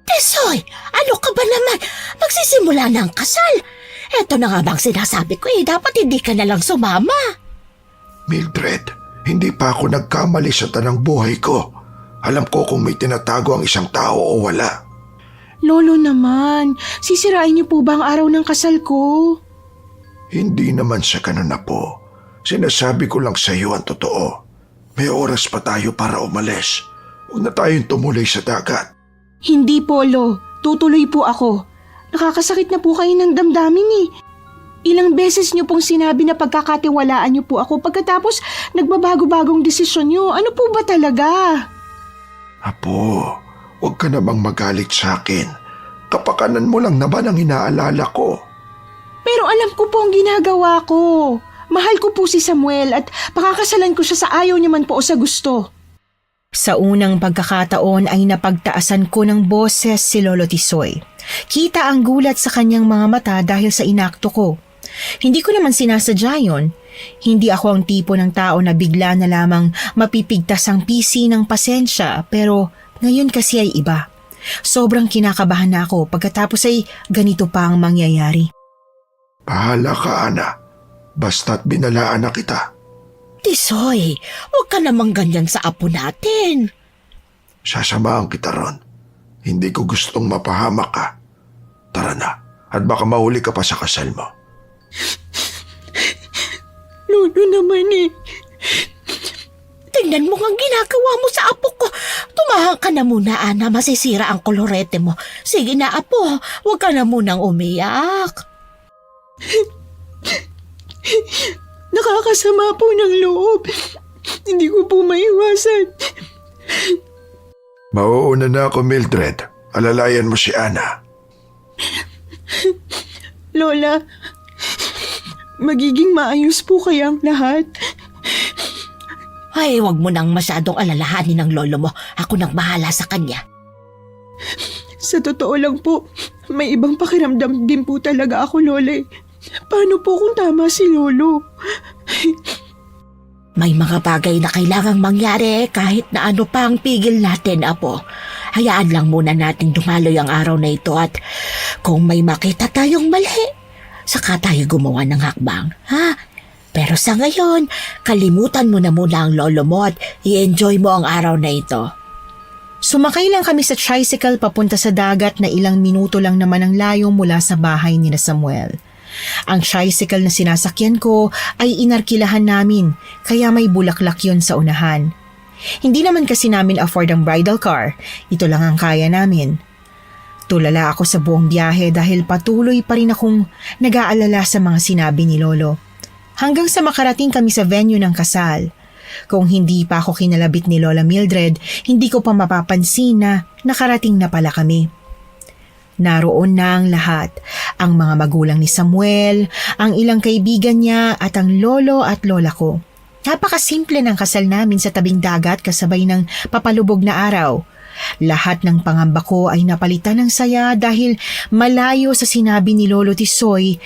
Tisoy, ano ka ba naman? Magsisimula na ang kasal. Eto na nga bang sinasabi ko dapat hindi ka na lang sumama. Mildred, hindi pa ako nagkamali sa tanang buhay ko. Alam ko kung may tinatago ang isang tao o wala. Lolo naman, sisirain niyo po ba ang araw ng kasal ko? Hindi naman sa ganun na po. Sinasabi ko lang sa iyo ang totoo. May oras pa tayo para umalis. Huwag na tayong tumuloy sa dagat. Hindi po, Lo. Tutuloy po ako. Nakakasakit na po kayo ng damdamin eh. Ilang beses niyo pong sinabi na pagkakatiwalaan niyo po ako pagkatapos nagbabago-bagong desisyon niyo. Ano po ba talaga? Apo, huwag ka namang magalit sa akin. Kapakanan mo lang naman ang inaalala ko. Pero alam ko po ang ginagawa ko. Mahal ko po si Samuel at pakakasalan ko siya sa ayaw niya man po o sa gusto. Sa unang pagkakataon ay napagtaasan ko ng boses si Lolo Tisoy. Kita ang gulat sa kanyang mga mata dahil sa inakto ko. Hindi ko naman sinasadya yun. Hindi ako ang tipo ng tao na bigla na lamang mapipigtas ang pisi ng pasensya pero ngayon kasi ay iba. Sobrang kinakabahan na ako pagkatapos ay ganito pa ang mangyayari. Bahala ka, Ana. Basta't binalaan na kita. Tisoy, huwag ka namang ganyan sa apo natin. Sasamahan kita ron. Hindi ko gustong mapahamak ka. Tara na, at baka mahuli ka pa sa kasal mo. Lolo naman eh. Tingnan mo ang ginagawa mo sa apo ko. Tumahang ka na muna, Ana. Masisira ang kolorete mo. Sige na, apo. Huwag ka na munang umiyak. Nakakasama po ng loob. Hindi ko po maiwasan. Mauuna na ako, Mildred. Alalayan mo si Ana. Lola, magiging maayos po kaya ang lahat? Ay, huwag mo nang masyadong alalahanin ng lolo mo. Ako nang bahala sa kanya. Sa totoo lang po, may ibang pakiramdam din po talaga ako, Lola. Paano po kung tama si Lolo? May mga bagay na kailangang mangyari kahit na ano pa ang pigil natin, apo. Hayaan lang muna nating dumaloy ang araw na ito at kung may makita tayong mali, saka tayo gumawa ng hakbang, ha? Pero sa ngayon, kalimutan mo na muna ang lolo mo at i-enjoy mo ang araw na ito. Sumakay lang kami sa tricycle papunta sa dagat na ilang minuto lang naman ang layo mula sa bahay ni Samuel. Ang tricycle na sinasakyan ko ay inarkilahan namin kaya may bulaklak yun sa unahan. Hindi naman kasi namin afford ang bridal car, ito lang ang kaya namin. Tulala ako sa buong biyahe dahil patuloy pa rin akong nag-aalala sa mga sinabi ni Lolo. Hanggang sa makarating kami sa venue ng kasal. Kung hindi pa ako kinalabit ni Lola Mildred, hindi ko pa mapapansin na nakarating na pala kami. Naroon na ang lahat, ang mga magulang ni Samuel, ang ilang kaibigan niya at ang lolo at lola ko. Napakasimple ng kasal namin sa tabing dagat kasabay ng papalubog na araw. Lahat ng pangamba ko ay napalitan ng saya dahil malayo sa sinabi ni Lolo Tisoy,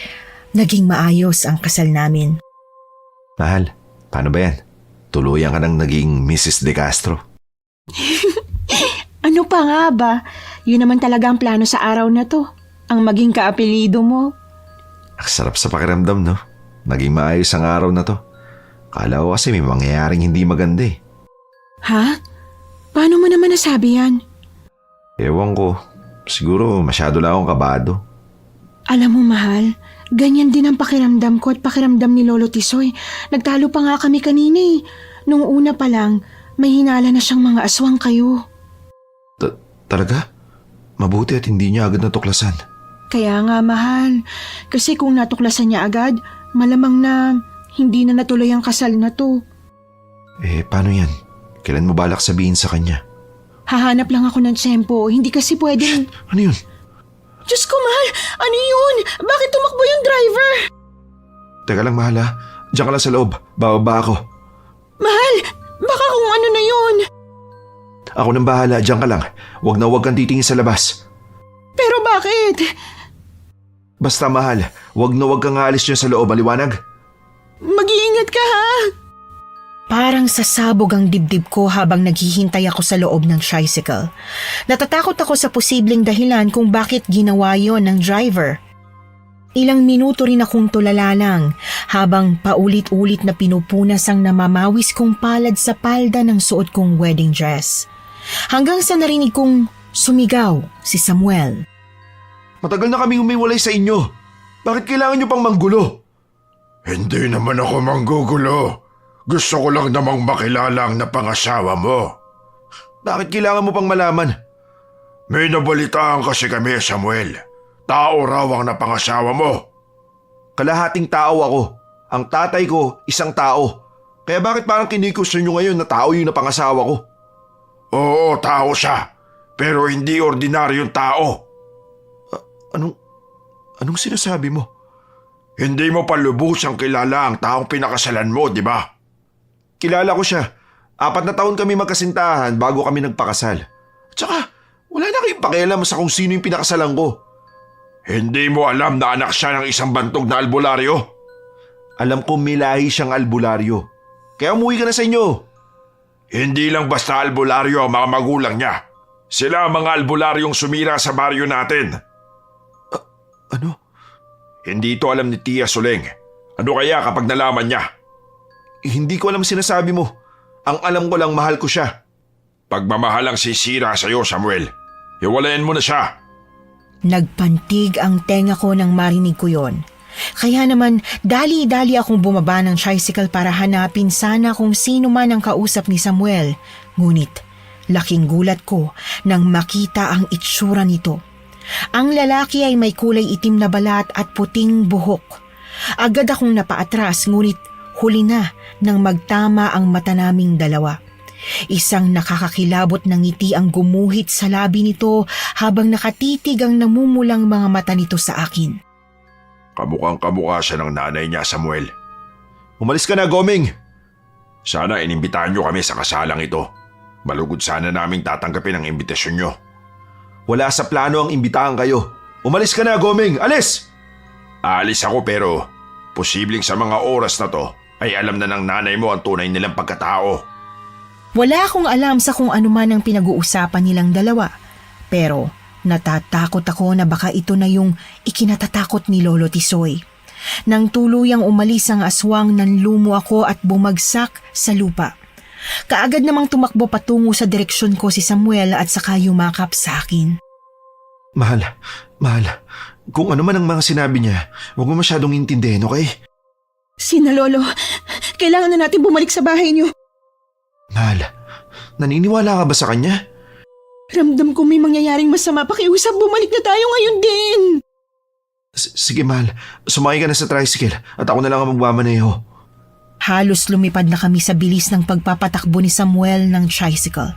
naging maayos ang kasal namin. Mahal, paano ba yan? Tuluyan ka ng naging Mrs. De Castro. Ano pa nga ba? Yun naman talaga ang plano sa araw na to. Ang maging kaapelido mo. Ang sarap sa pakiramdam, no? Naging maayos ang araw na to. Kala ko kasi may mangyayaring hindi maganda eh. Ha? Paano mo naman nasabi yan? Ewan ko. Siguro masyado lang akong kabado. Alam mo, mahal, ganyan din ang pakiramdam ko at pakiramdam ni Lolo Tisoy. Nagtalo pa nga kami kanina eh. Nung una pa lang, may hinala na siyang mga aswang kayo. Talaga? Mabuti at hindi niya agad natuklasan. Kaya nga, mahal. Kasi kung natuklasan niya agad, malamang na hindi na natuloy ang kasal na to. Paano yan? Kailan mo balak sabihin sa kanya? Hahanap lang ako ng tsempo. Hindi kasi pwedeng... Ano yun? Diyos ko, mahal! Ano yun? Bakit tumakbo yung driver? Teka lang, mahal ha. Diyan ka lang sa loob. Bababa ako. Mahal! Baka kung ano na yun. Ako nang bahala. Diyan ka lang. Huwag kang titingin sa labas. Pero bakit? Basta mahal, huwag kang aalis dyan sa loob. Maliwanag? Mag-iingat ka, ha? Parang sasabog ang dibdib ko habang naghihintay ako sa loob ng tricycle. Natatakot ako sa posibleng dahilan kung bakit ginawa yon ng driver. Ilang minuto rin akong tulala lang habang paulit-ulit na pinupunas ang namamawis kong palad sa palda ng suot kong wedding dress. Hanggang sa narinig kong sumigaw si Samuel. Matagal na kaming umiwalay sa inyo. Bakit kailangan nyo pang manggulo? Hindi naman ako manggugulo. Gusto ko lang namang makilala ang napangasawa mo. Bakit kailangan mo pang malaman? May nabalitaan kasi kami, Samuel. Tao raw ang napangasawa mo. Kalahating tao ako. Ang tatay ko, isang tao. Kaya bakit parang kinikusto nyo ngayon na tao yung napangasawa ko? Oo, tao siya. Pero hindi ordinaryong tao. Anong sinasabi mo? Hindi mo pa lubusang kilala ang taong pinakasalan mo, di ba? Kilala ko siya. 4 na taon kami magkasintahan bago kami nagpakasal. At saka, wala na kayong pakialam sa kung sino yung pinakasalan ko. Hindi mo alam na anak siya ng isang bantog na albularyo? Alam ko may lahi siyang albularyo. Kaya umuwi ka na sa inyo. Hindi lang basta albularyo ang mga magulang niya. Sila ang mga albularyong sumira sa baryo natin. Ano? Hindi ito alam ni Tia Soleng. Ano kaya kapag nalaman niya? Hindi ko alam sinasabi mo. Ang alam ko lang mahal ko siya. Pagmamahal ang sisira sa'yo, Samuel. Hiwalayan mo na siya. Nagpantig ang tenga ko nang marinig ko yon. Kaya naman, dali-dali akong bumaba ng tricycle para hanapin sana kung sino man ang kausap ni Samuel. Ngunit, laking gulat ko nang makita ang itsura nito. Ang lalaki ay may kulay itim na balat at puting buhok. Agad akong napaatras ngunit huli na nang magtama ang mata naming dalawa. Isang nakakakilabot na ngiti ang gumuhit sa labi nito habang nakatitig ang namumulang mga mata nito sa akin. Kamukhang kamukha siya ng nanay niya, Samuel. Umalis ka na, Goming. Sana inimbitahan niyo kami sa kasalang ito. Malugod sana naming tatanggapin ang imbitasyon niyo. Wala sa plano ang imbitahan kayo. Umalis ka na, Goming. Alis! Aalis ako pero posibleng sa mga oras na to ay alam na ng nanay mo ang tunay nilang pagkatao. Wala akong alam sa kung ano man ang pinag-uusapan nilang dalawa. Pero natatakot ako na baka ito na yung ikinatatakot ni Lolo Tisoy. Nang tuluyang umalis ang aswang, nanlumo ako at bumagsak sa lupa. Kaagad namang tumakbo patungo sa direksyon ko si Samuel at saka yumakap sa akin. Mahal. Kung ano man ang mga sinabi niya, huwag mo masyadong intindihin, okay? Sina Lolo, kailangan na natin bumalik sa bahay niyo. Mahal, naniniwala ka ba sa kanya? Ramdam ko may mangyayaring masama. Pakiusap, bumalik na tayo ngayon din. Sige, mahal. Sumakay ka na sa tricycle at ako na lang ang magmamaneho. Halos lumipad na kami sa bilis ng pagpapatakbo ni Samuel ng tricycle.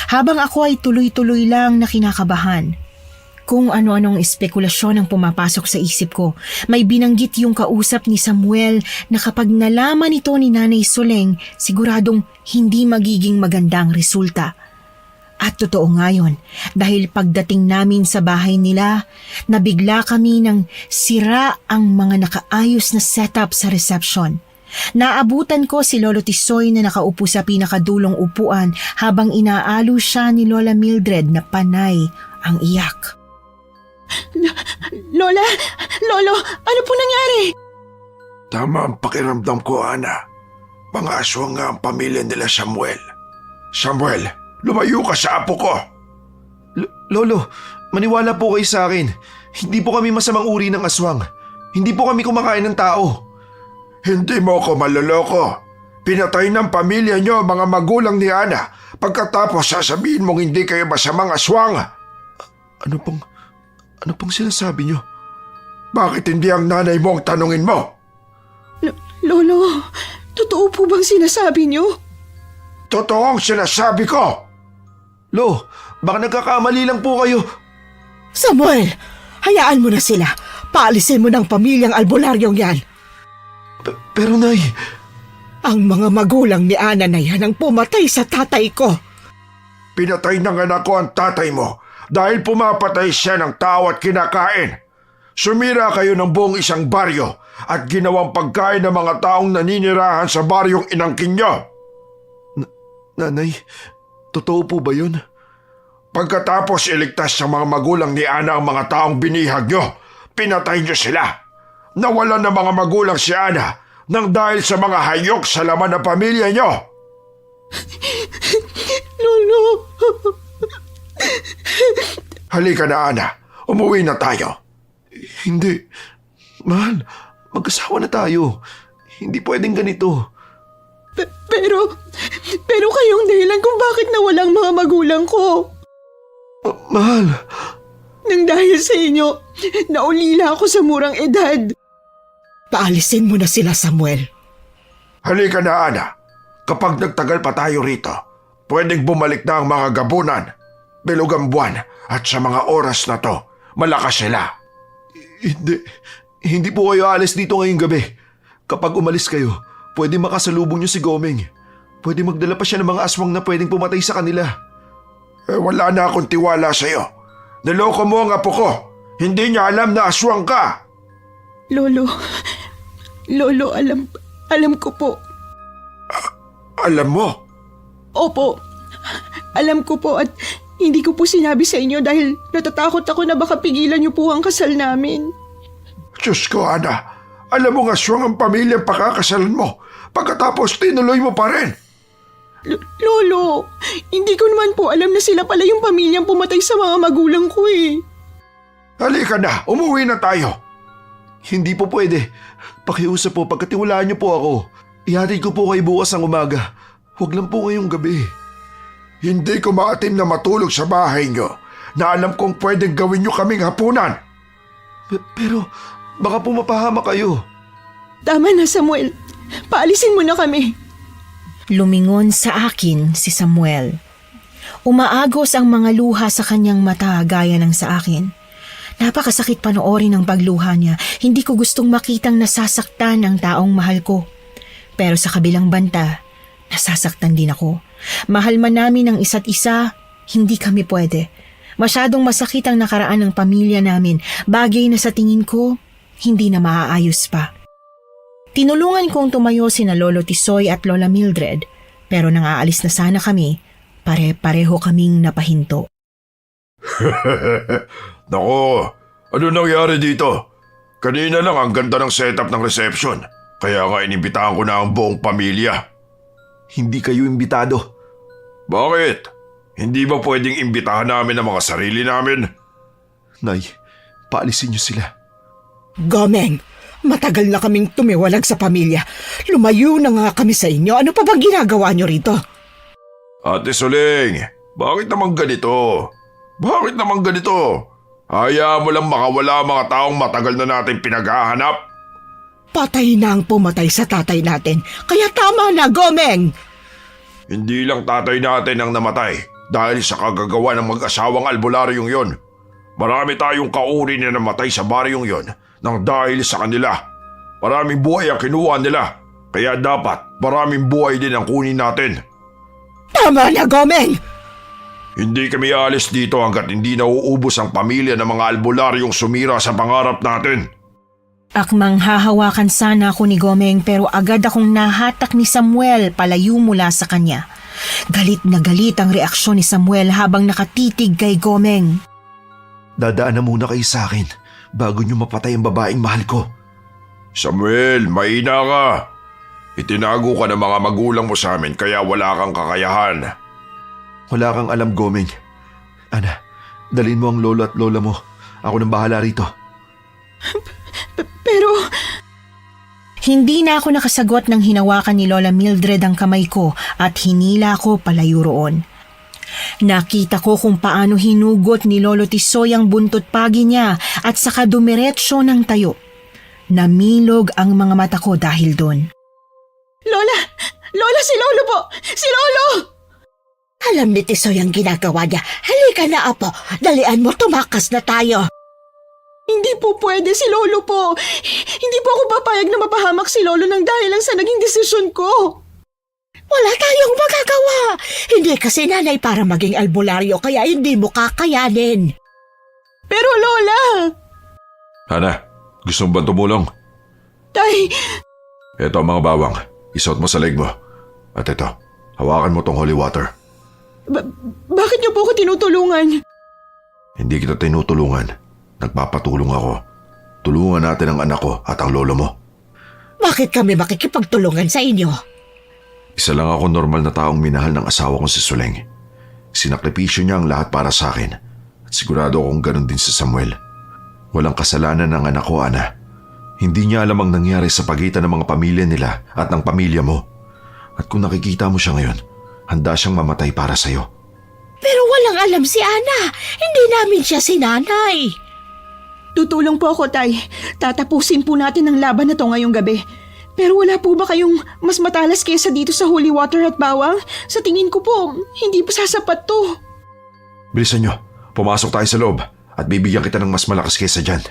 Habang ako ay tuloy-tuloy lang na kinakabahan. Kung ano-anong espekulasyon ang pumapasok sa isip ko, may binanggit yung kausap ni Samuel na kapag nalaman ito ni Nanay Soleng, siguradong hindi magiging magandang resulta. At totoo nga yun, dahil pagdating namin sa bahay nila, nabigla kami ng sira ang mga nakaayos na setup sa reception. Naabutan ko si Lolo Tisoy na nakaupo sa pinakadulong upuan habang inaalo siya ni Lola Mildred na panay ang iyak. Lola, Lolo, ano po nangyari? Tama ang pakiramdam ko, Ana. Mga aswang nga ang pamilya nila, Samuel. Samuel, lumayo ka sa apo ko. Lolo, maniwala po kayo sa akin. Hindi po kami masamang uri ng aswang. Hindi po kami kumakain ng tao. Hindi mo ko maloloko. Pinatay ng pamilya niyo ang mga magulang ni Ana. Pagkatapos sasabihin mong hindi kayo masamang aswang. Ano pong sinasabi niyo? Bakit hindi ang nanay mo ang tanungin mo? Lolo, totoo po bang sinasabi niyo? Totoo ang sinasabi ko. Lo, baka nagkakamali lang po kayo. Samuel, hayaan mo na sila. Paalisin mo ng pamilyang albularyong yan. Pero Nay, Ang mga magulang ni Ana na yan ang pumatay sa tatay ko. pinatay ng anak ko ang tatay mo dahil pumapatay siya ng tao at kinakain. Sumira kayo ng buong isang baryo at ginawang pagkain ng mga taong naninirahan sa baryong inangkin nyo. Nanay, totoo po ba yun? Pagkatapos iligtas ng mga magulang ni Ana ang mga taong binihag nyo, pinatay nyo sila. Nawalan ng mga magulang si Ana nang dahil sa mga hayok sa laman ng pamilya nyo. Lolo! Halika na, Ana. Umuwi na tayo. Hindi. Mahal, mag-asawa na tayo. Hindi pwedeng ganito. Pero kayong dahilan kung bakit nawalang mga magulang ko. Mahal, Nang dahil sa inyo, naulila ako sa murang edad. Paalisin mo na sila, Samuel. halika na, Ana. Kapag nagtagal pa tayo rito, pwedeng bumalik na ang mga gabunan, bilugang buwan, at sa mga oras na to, malakas sila. Hindi po kayo alis dito ngayong gabi. Kapag umalis kayo, pwede makasalubong niyo si Gomeng. Pwede magdala pa siya ng mga aswang na pwedeng pumatay sa kanila. Wala na akong tiwala sa'yo. Niloko mo ang apo ko. Hindi niya alam na aswang ka. Lolo, alam ko po. Alam mo? Opo, alam ko po at hindi ko po sinabi sa inyo dahil natatakot ako na baka pigilan niyo po ang kasal namin. Diyos ko, Ana. Alam mo nga aswang ang pamilyang pakakasalan mo. Pagkatapos tinuloy mo pa rin. Lolo, hindi ko naman po alam na sila pala yung pamilyang pumatay sa mga magulang ko eh. Halika na, umuwi na tayo. Hindi po pwede. Pakiusap po, pagkatiwalaan niyo po ako. Ihatid ko po kayo bukas ng umaga. Huwag lang po ngayong gabi. Hindi ko maatim na matulog sa bahay nyo na alam kong pwedeng gawin nyo kaming hapunan. Pero baka po mapahama kayo. Tama na, Samuel. Paalisin mo na kami. Lumingon sa akin si Samuel. Umaagos ang mga luha sa kanyang mata gaya ng sa akin. Napakasakit panoorin ang pagluha niya. Hindi ko gustong makitang nasasaktan ang taong mahal ko. Pero sa kabilang banta, nasasaktan din ako. Mahal man namin ang isa't isa, hindi kami pwede. Masyadong masakit ang nakaraan ng pamilya namin. Bagay na sa tingin ko, hindi na maaayos pa. Tinulungan kong tumayo sina Lolo Tisoy at Lola Mildred, pero nang aalis na sana kami, pare-pareho kaming napahinto. Nako, ano nangyari dito? Kanina lang ang ganda ng setup ng reception. Kaya nga inimbitahan ko na ang buong pamilya. Hindi kayo imbitado. Bakit? Hindi ba pwedeng imbitahan namin ang mga sarili namin? Nay, paalisin niyo sila. Gomeng, matagal na kaming tumiwalag sa pamilya. Lumayo na nga kami sa inyo. Ano pa bang ginagawa nyo rito? Ate Soling, bakit naman ganito? Bakit naman ganito? Hayaan mo lang makawala ang mga taong matagal na natin pinaghahanap. Patay na ang pumatay sa tatay natin. Kaya tama na, Gomeng! Hindi lang tatay natin ang namatay dahil sa kagagawa ng mag-asawang albularyong yon. Marami tayong kauri na namatay sa baryong yon nang dahil sa kanila. Maraming buhay ang kinuha nila, kaya dapat maraming buhay din ang kunin natin. Tama na, Gomeng! Hindi kami alis dito hanggat hindi nauubos ang pamilya ng mga albularyong sumira sa pangarap natin. Akmang hahawakan sana ako ni Gomeng pero agad akong nahatak ni Samuel palayo mula sa kanya. Galit na galit ang reaksyon ni Samuel habang nakatitig kay Gomeng. Dadaan na muna kayo sa akin bago niyo mapatay ang babaeng mahal ko. Samuel, maina ka. Itinago ka ng mga magulang mo sa amin kaya wala kang kakayahan. Wala kang alam, Gomeng. Ana, dalhin mo ang lolo at lola mo. Ako nang bahala rito. Pero Hindi na ako nakasagot nang hinawakan ni Lola Mildred ang kamay ko at hinila ko palayo roon. Nakita ko kung paano hinugot ni Lolo Tisoy ang buntot pagi niya at saka dumiretso ng tayo. Namilog ang mga mata ko dahil doon. Lola! Lola, si Lolo po! Si Lolo! Alam ni Tisoy ang ginagawa niya. Halika na, Apo. Dalian mo, tumakas na tayo. Hindi po pwede si Lolo po. Hindi po ako papayag na mapahamak si Lolo nang dahil lang sa naging desisyon ko. Wala tayong magagawa. Hindi kasi nanay para maging albularyo kaya hindi mo kakayanin. Pero Lola! Hana, gusto mo ba tumulong? Tay, Ito ang mga bawang. Isuot mo sa leg mo. At ito, hawakan mo tong holy water. bakit niyo po ako tinutulungan? Hindi kita tinutulungan. Nagpapatulong ako. Tulungan natin ang anak ko at ang lolo mo. Bakit kami makikipagtulungan sa inyo? Isa lang ako normal na taong minahal ng asawa kong si Suleng. Sinakripisyo niya ang lahat para sa akin. At sigurado akong ganun din si Samuel. Walang kasalanan ng anak ko, Ana. Hindi niya alam ang nangyari sa pagitan ng mga pamilya nila at ng pamilya mo. At kung nakikita mo siya ngayon, handa siyang mamatay para sa'yo. Pero walang alam si Ana. Hindi namin siya sinanay. Tutulong po ako, Tay. Tatapusin po natin ang laban na to ngayong gabi. Pero wala po ba kayong mas matalas kaysa dito sa holy water at bawang? Sa tingin ko po, hindi pa sasapat to. Bilisan niyo, pumasok tayo sa loob at bibigyan kita ng mas malakas kaysa dyan.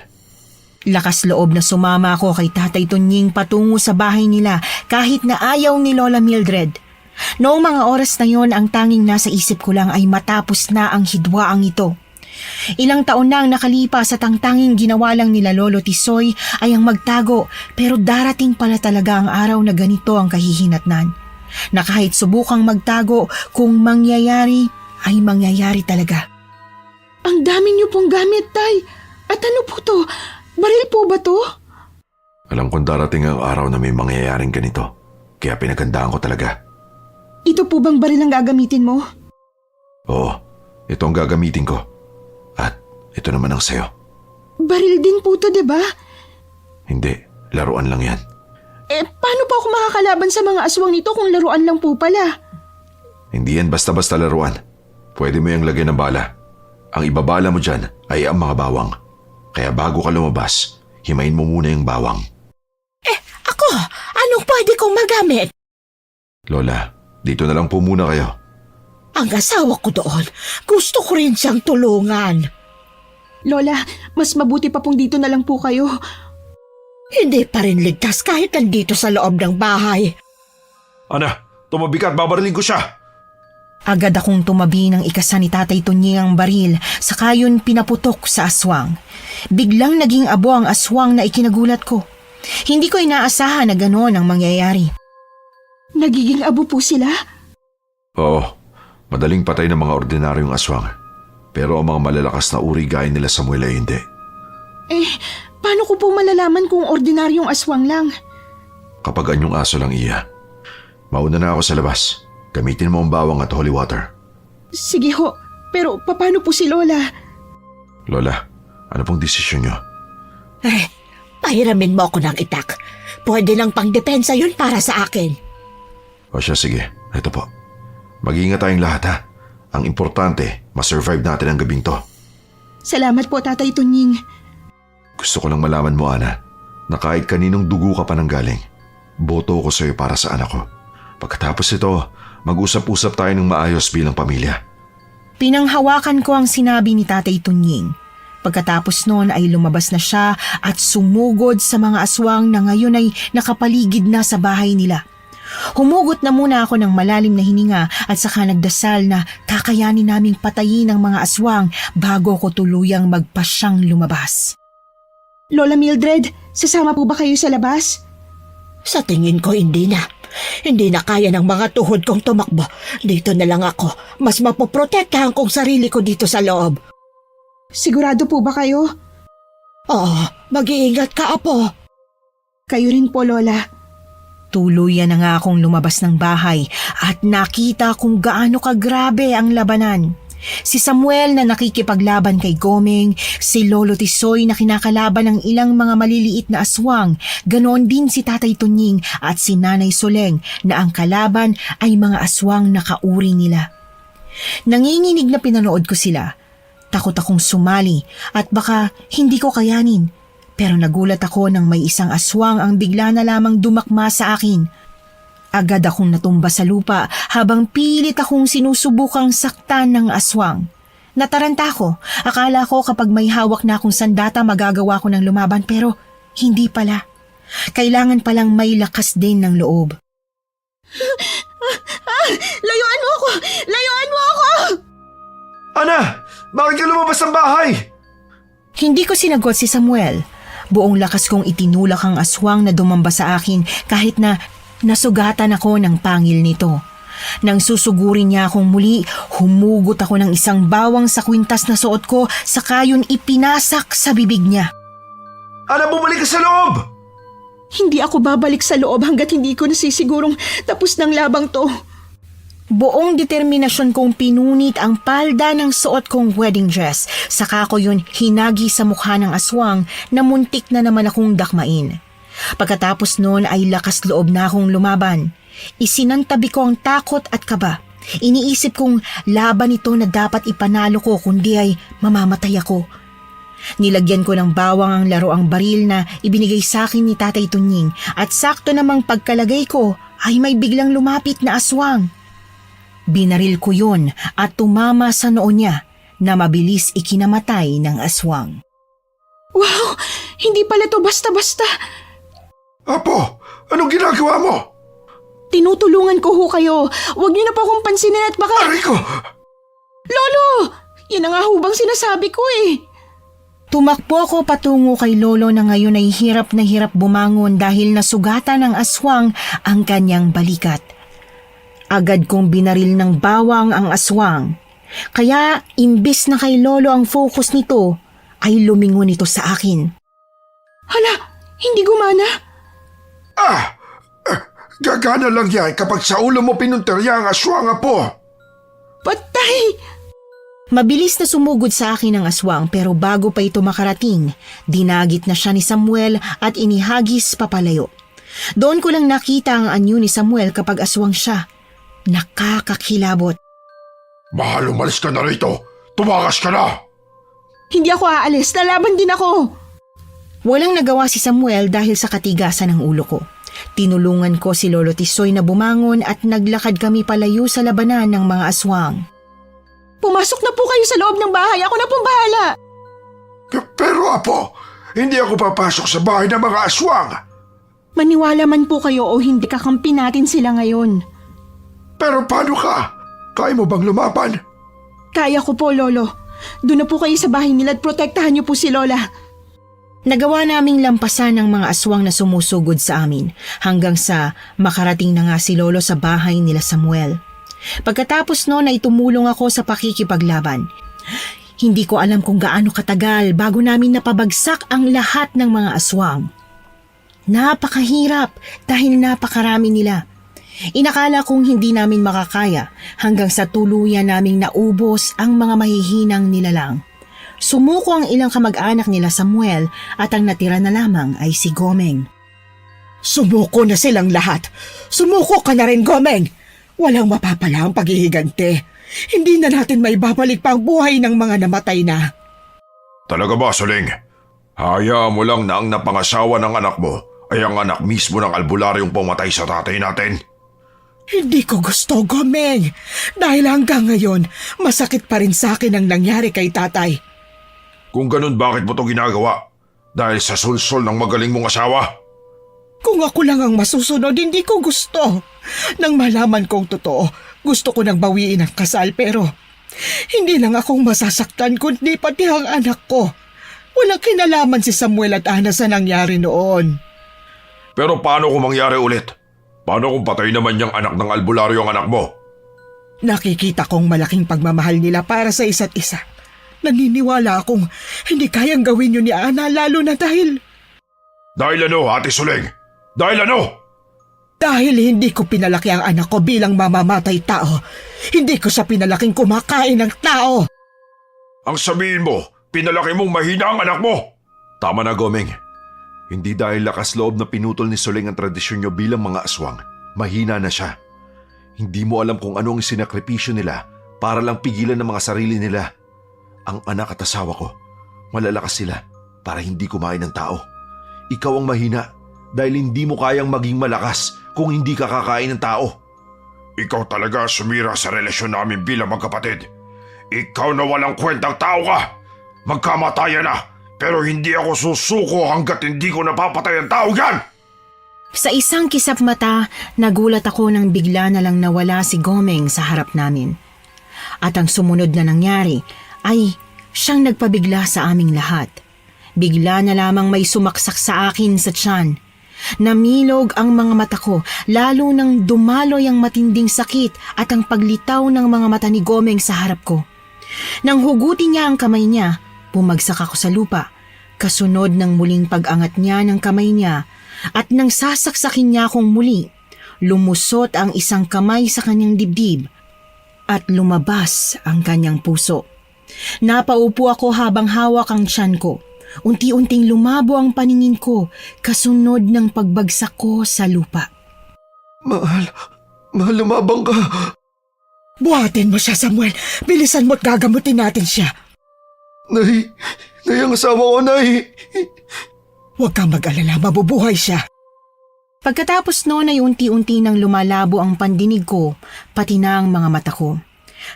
Lakas loob na sumama ako kay Tatay Tunying patungo sa bahay nila kahit na ayaw ni Lola Mildred. Noong mga oras na yon, ang tanging nasa isip ko lang ay matapos na ang hidwaang ito. Ilang taon na ang nakalipas at ang tanging ginawa lang nila Lolo Tisoy ay ang magtago, pero darating pala talaga ang araw na ganito ang kahihinatnan. Na kahit subukang magtago, kung mangyayari ay mangyayari talaga. Ang dami niyo pong gamit, Tay. At ano po to? Baril po ba to? Alam kong darating ang araw na may mangyayaring ganito. Kaya pinagandaan ko talaga. Ito po bang baril ang gagamitin mo? Oo, ito ang gagamitin ko. At ito naman ang sayo. Baril din po to, diba? Hindi, laruan lang yan. Paano po ako makakalaban sa mga aswang nito kung laruan lang po pala? Hindi yan basta-basta laruan. Pwede mo yung lagyan ng bala. Ang ibabala mo dyan ay ang mga bawang. Kaya bago ka lumabas, himayin mo muna yung bawang. Ako, anong pwede kong magamit? Lola, dito na lang po muna kayo. Ang asawa ko doon, gusto ko rin siyang tulungan. Lola, mas mabuti pa pong dito na lang po kayo. Hindi pa rin ligtas kahit nandito sa loob ng bahay. Ana, tumabi ka at babariling ko siya! Agad akong tumabi ng ikasa ni Tatay Tunying ang baril, saka yun pinaputok sa aswang. Biglang naging abo ang aswang na ikinagulat ko. Hindi ko inaasahan na gano'n ang mangyayari. Nagiging abo po sila? Oo, madaling patay ng mga ordinaryong aswang. Pero ang mga malalakas na uri gaya nila Samuel ay hindi. Paano ko po malalaman kung ordinaryong aswang lang? Kapag anyong aso lang iya. Mauna na ako sa labas. Gamitin mo ang bawang at holy water. Sige ho, pero paano po si Lola? Lola, ano pong desisyon niyo? Pahiramin mo ako ng itak. Pwede lang pangdepensa yun para sa akin. O siya, sige. Ito po. Mag-iingat tayong lahat, ha? Ang importante, masurvive natin ang gabing to. Salamat po, Tatay Tunying. Gusto ko lang malaman mo, Ana, na kahit kaninong dugo ka pa nang galing, boto ko sa'yo para sa anak ko. Pagkatapos ito, mag-usap-usap tayo ng maayos bilang pamilya. Pinanghawakan ko ang sinabi ni Tatay Tunying. Pagkatapos noon ay lumabas na siya at sumugod sa mga aswang na ngayon ay nakapaligid na sa bahay nila. Humugot na muna ako ng malalim na hininga at saka nagdasal na kakayanin naming patayin ang mga aswang bago ko tuluyang magpasyang lumabas. Lola Mildred, sasama po ba kayo sa labas? Sa tingin ko hindi na. Hindi na kaya ng mga tuhod kong tumakbo. Dito na lang ako. Mas mapoprotektahan kong sarili ko dito sa loob. Sigurado po ba kayo? Oo, mag-iingat ka, Apo. Kayo rin po, Lola. Tuluyan na nga akong lumabas ng bahay at nakita kung gaano kagrabe ang labanan. Si Samuel na nakikipaglaban kay Gomeng, si Lolo Tisoy na kinakalaban ng ilang mga maliliit na aswang, ganoon din si Tatay Tunying at si Nanay Soleng na ang kalaban ay mga aswang na kauri nila. Nanginginig na pinanood ko sila. Takot akong sumali at baka hindi ko kayanin. Pero nagulat ako nang may isang aswang ang bigla na lamang dumakma sa akin. Agad akong natumba sa lupa habang pilit akong sinusubukang saktan ng aswang. Nataranta ako. Akala ko kapag may hawak na akong sandata magagawa ko ng lumaban pero hindi pala. Kailangan palang may lakas din ng loob. Layuan mo ako! Layuan mo ako! Ana! Bakit ka lumabas ng bahay? Hindi ko sinagot si Samuel. Buong lakas kong itinulak ang aswang na dumamba sa akin kahit na nasugatan ako ng pangil nito. Nang susugurin niya akong muli, humugot ako ng isang bawang sa kwintas na suot ko saka yun ipinasak sa bibig niya. Ana, bumalik ka sa loob! Hindi ako babalik sa loob hanggat hindi ko nasisigurong tapos ng labang to. Buong determinasyon kong pinunit ang palda ng suot kong wedding dress. Saka ko yun hinagi sa mukha ng aswang na muntik na naman akong dakmain. Pagkatapos noon ay lakas loob na akong lumaban. Isinantabi ko ang takot at kaba. Iniisip kong laban ito na dapat ipanalo ko kundi ay mamamatay ako. Nilagyan ko ng bawang ang laroang baril na ibinigay sa akin ni Tatay Tunying at sakto namang pagkalagay ko ay may biglang lumapit na aswang. Binaril ko yun at tumama sa noo niya na mabilis ikinamatay ng aswang. Wow! Hindi pala to basta-basta. Apo, anong ginagawa mo? Tinutulungan ko ho kayo. Huwag niyo na po akong pansinin at baka... Aray ko! Lolo! Yan ang nga ho bang sinasabi ko eh. Tumakbo ako patungo kay Lolo na ngayon ay hirap na hirap bumangon dahil nasugatan ng aswang ang kanyang balikat. Agad kong binaril ng bawang ang aswang. Kaya imbis na kay Lolo ang focus nito, ay lumingon ito sa akin. Hala, hindi gumana. Gagana lang yan kapag sa ulo mo pinunterya ang aswang, Apo. Patay! Mabilis na sumugod sa akin ang aswang pero bago pa ito makarating, dinagit na siya ni Samuel at inihagis papalayo. Doon ko lang nakita ang anyo ni Samuel kapag aswang siya. Nakakakilabot. Mahal, umalis ka na rito. Tumakas ka na. Hindi ako aalis. Lalaban din ako. Walang nagawa si Samuel dahil sa katigasan ng ulo ko. Tinulungan ko si Lolo Tisoy na bumangon at naglakad kami palayo sa labanan ng mga aswang. Pumasok na po kayo sa loob ng bahay. Ako na pong bahala. Pero Apo, hindi ako papasok sa bahay ng mga aswang. Maniwala man po kayo o hindi, kakampi natin sila ngayon. Pero paano ka? Kaya mo bang lumaban? Kaya ko po, Lolo. Doon na po kayo sa bahay nila at protektahan niyo po si Lola. Nagawa naming lampasan ng mga aswang na sumusugod sa amin hanggang sa makarating na nga si Lolo sa bahay nila Samuel. Pagkatapos noon ay tumulong ako sa pakikipaglaban. Hindi ko alam kung gaano katagal bago namin napabagsak ang lahat ng mga aswang. Napakahirap dahil napakarami nila. Inakala kong hindi namin makakaya hanggang sa tuluyan naming naubos ang mga mahihinang nilalang. Sumuko ang ilang kamag-anak nila Samuel at ang natira na lamang ay si Gomeng. Sumuko na silang lahat. Sumuko ka na rin, Gomeng. Walang mapapala ang paghihigante. Hindi na natin may babalik pa ang buhay ng mga namatay na. Talaga ba, Suling? Hayaan mo lang na ang napangasawa ng anak mo ay ang anak mismo ng albularyong pumatay sa tatay natin. Hindi ko gusto, Gomeng. Dahil hanggang ngayon, masakit pa rin sa akin ang nangyari kay tatay. Kung ganun, bakit mo to ginagawa? Dahil sa sulsol ng magaling mong asawa? Kung ako lang ang masusunod, hindi ko gusto. Nang malaman kong totoo, gusto ko nang bawiin ang kasal pero hindi lang akong masasaktan kundi pati ang anak ko. Walang kinalaman si Samuel at Ana sa nangyari noon. Pero paano kung mangyari ulit? Paano kung patay naman yung anak ng albularyo ang anak mo? Nakikita kong malaking pagmamahal nila para sa isa't isa. Naniniwala akong hindi kayang gawin yun ni Ana lalo na dahil... Dahil ano, Ate Suling? Dahil ano? Dahil hindi ko pinalaki ang anak ko bilang mamamatay tao. Hindi ko siya pinalaking kumakain ng tao. Ang sabihin mo, pinalaki mong mahina ang anak mo. Tama na, Gomeng. Hindi dahil lakas loob na pinutol ni Suling ang tradisyon niyo bilang mga aswang, mahina na siya. Hindi mo alam kung ano ang sinakripisyo nila para lang pigilan ng mga sarili nila. Ang anak at asawa ko, malalakas sila para hindi kumain ng tao. Ikaw ang mahina dahil hindi mo kayang maging malakas kung hindi ka kakain ng tao. Ikaw talaga sumira sa relasyon namin bilang magkapatid. Ikaw na walang kwentang tao ka! Magkamatayan na, pero hindi ako susuko hanggat hindi ko napapatay ang tao yan! Sa isang kisap mata, nagulat ako nang bigla na lang nawala si Gomeng sa harap namin. At ang sumunod na nangyari ay siyang nagpabigla sa aming lahat. Bigla na lamang may sumaksak sa akin sa tiyan. Namilog ang mga mata ko, lalo nang dumaloy ang matinding sakit at ang paglitaw ng mga mata ni Gomeng sa harap ko. Nang hugutin niya ang kamay niya, bumagsak ako sa lupa. Kasunod ng muling pag-angat niya ng kamay niya at nang sasaksakin niya akong muli, lumusot ang isang kamay sa kanyang dibdib at lumabas ang kanyang puso. Napaupo ako habang hawak ang tiyan ko. Unti-unting lumabo ang paningin ko kasunod ng pagbagsak ko sa lupa. Mahal, lumabang ka. Buhatin mo siya, Samuel. Bilisan mo't gagamutin natin siya. Nay, ang asawa ko, Nay. Huwag kang mag-alala, mabubuhay siya. Pagkatapos noon ay unti-unti nang lumalabo ang pandinig ko, pati na ang mga mata ko.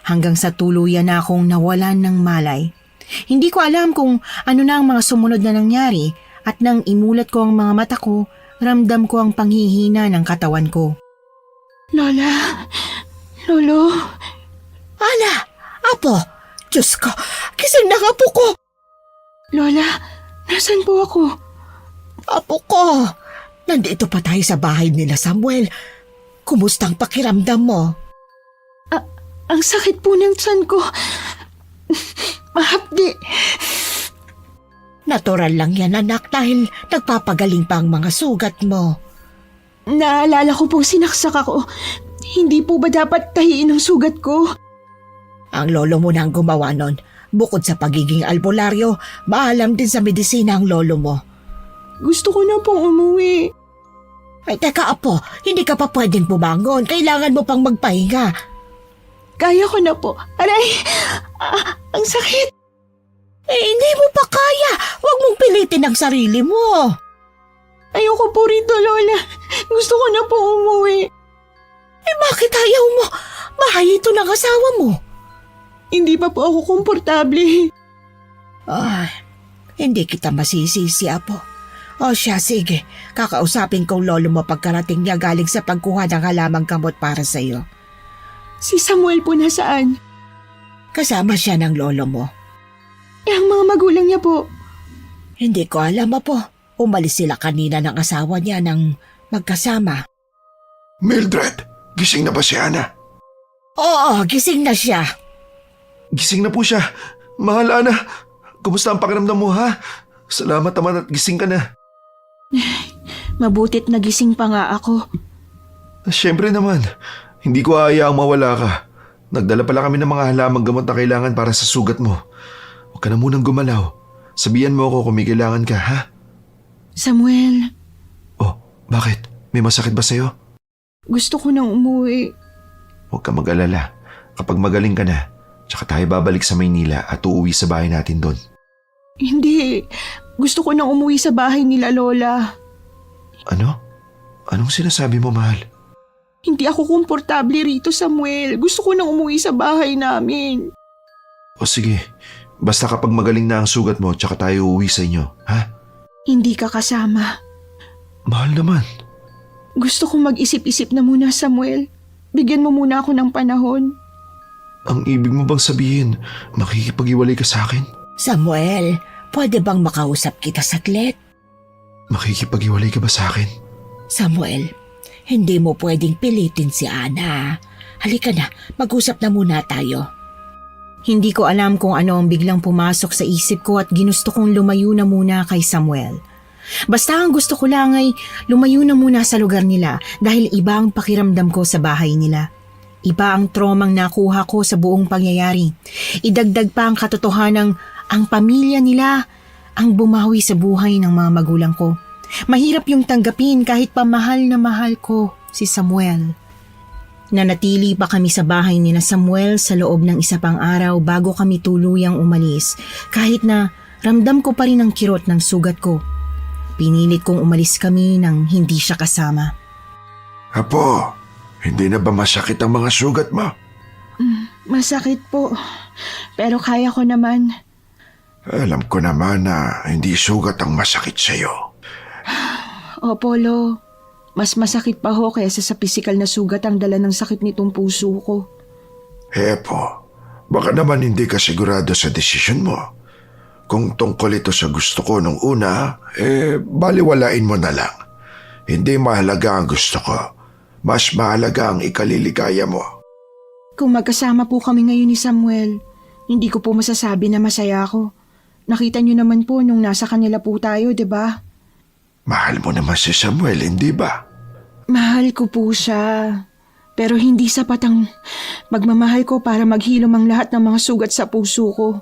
Hanggang sa tuluyan na akong nawalan ng malay. Hindi ko alam kung ano na ang mga sumunod na nangyari at nang imulat ko ang mga mata ko, ramdam ko ang panghihina ng katawan ko. Lola, Lolo, Ana, Apo, Diyos ko, kising na ang apo ko. Lola, nasan po ako? Apo ko, nandito pa tayo sa bahay nila, Samuel. Kumustang pakiramdam mo? Ang sakit po ng tiyan ko. Mahapdi. Natural lang yan, anak, dahil nagpapagaling pa ang mga sugat mo. Naalala ko pong sinaksak ako. Hindi po ba dapat tahiin ang sugat ko? Ang lolo mo na ang gumawa nun. Bukod sa pagiging albularyo, maalam din sa medisina ang lolo mo. Gusto ko na pong umuwi. Ay, teka, Apo, hindi ka pa pwedeng bumangon. Kailangan mo pang magpahinga. Kaya ko na po. Aray! Ang sakit! Hindi mo pa kaya. Huwag mong pilitin ang sarili mo. Ayoko po rito, Lola. Gusto ko na po umuwi. Bakit ayaw mo? Bahay ito ng asawa mo. Hindi pa po ako komportable. Ay, hindi kita masisisi, Apo. O siya, sige. Kakausapin kong lolo mo pagkarating niya galing sa pagkuha ng halamang gamot para sa'yo. Si Samuel po nasaan? Kasama siya ng lolo mo. Ang mga magulang niya po. Hindi ko alam, Apo. Umalis sila kanina ng asawa niya nang magkasama. Mildred, gising na ba si Ana? Oo, gising na siya. Gising na po siya. Mahal, Ana. Kumusta ang pakiramdam mo, ha? Salamat naman at gising ka na. Mabutit nagising pa nga ako. Siyempre naman. Hindi ko hayaang mawala ka. Nagdala pala kami ng mga halamang gamot na kailangan para sa sugat mo. Huwag ka na munang gumalaw. Sabihan mo ako kung may kailangan ka, ha? Samuel, Oh, bakit? May masakit ba sa'yo? gusto ko nang umuwi. Huwag ka mag-alala. Kapag magaling ka na, tsaka tayo babalik sa Maynila at uuwi sa bahay natin doon. Hindi. Gusto ko nang umuwi sa bahay nila, Lola. Ano? Anong sinasabi mo, mahal? Hindi ako komportable rito, Samuel. Gusto ko nang umuwi sa bahay namin. O sige, basta kapag magaling na ang sugat mo, tsaka tayo uuwi sa inyo, ha? Hindi ka kasama. Mahal naman. Gusto kong mag-isip-isip na muna, Samuel. Bigyan mo muna ako ng panahon. Ang ibig mo bang sabihin, makikipag-iwalay ka sa akin? Samuel, pwede bang makausap kita saglit? Makikipag-iwalay ka ba sa akin? Samuel, hindi mo pwedeng pilitin si Ana. Halika na, mag-usap na muna tayo. Hindi ko alam kung ano ang biglang pumasok sa isip ko at ginusto kong lumayo na muna kay Samuel. Basta ang gusto ko lang ay lumayo na muna sa lugar nila dahil iba ang pakiramdam ko sa bahay nila. Iba ang tromang nakuha ko sa buong pangyayari. Idagdag pa ang katotohanang ang pamilya nila ang bumawi sa buhay ng mga magulang ko. Mahirap yung tanggapin kahit pa mahal na mahal ko si Samuel. Nanatili pa kami sa bahay ni na Samuel sa loob ng isa pang araw bago kami tuluyang umalis kahit na ramdam ko pa rin ang kirot ng sugat ko. Pinilit kong umalis kami nang hindi siya kasama. Apo, hindi na ba masakit ang mga sugat mo? Masakit po. Pero kaya ko naman. Alam ko naman na hindi sugat ang masakit sa'yo. Opo, Lo. Mas masakit pa ho kaysa sa pisikal na sugat ang dala ng sakit nitong puso ko. Po, baka naman hindi ka sigurado sa desisyon mo. Kung tungkol ito sa gusto ko nung una, baliwalain mo na lang. Hindi mahalaga ang gusto ko. Mas mahalaga ang ikaliligaya mo. Kung magkasama po kami ngayon ni Samuel, hindi ko po masasabi na masaya ako. Nakita niyo naman po nung nasa kanila po tayo, 'di ba? Mahal mo naman si Samuel, hindi ba? Mahal ko po siya. Pero hindi sapat ang pagmamahal ko para maghilom ang lahat ng mga sugat sa puso ko.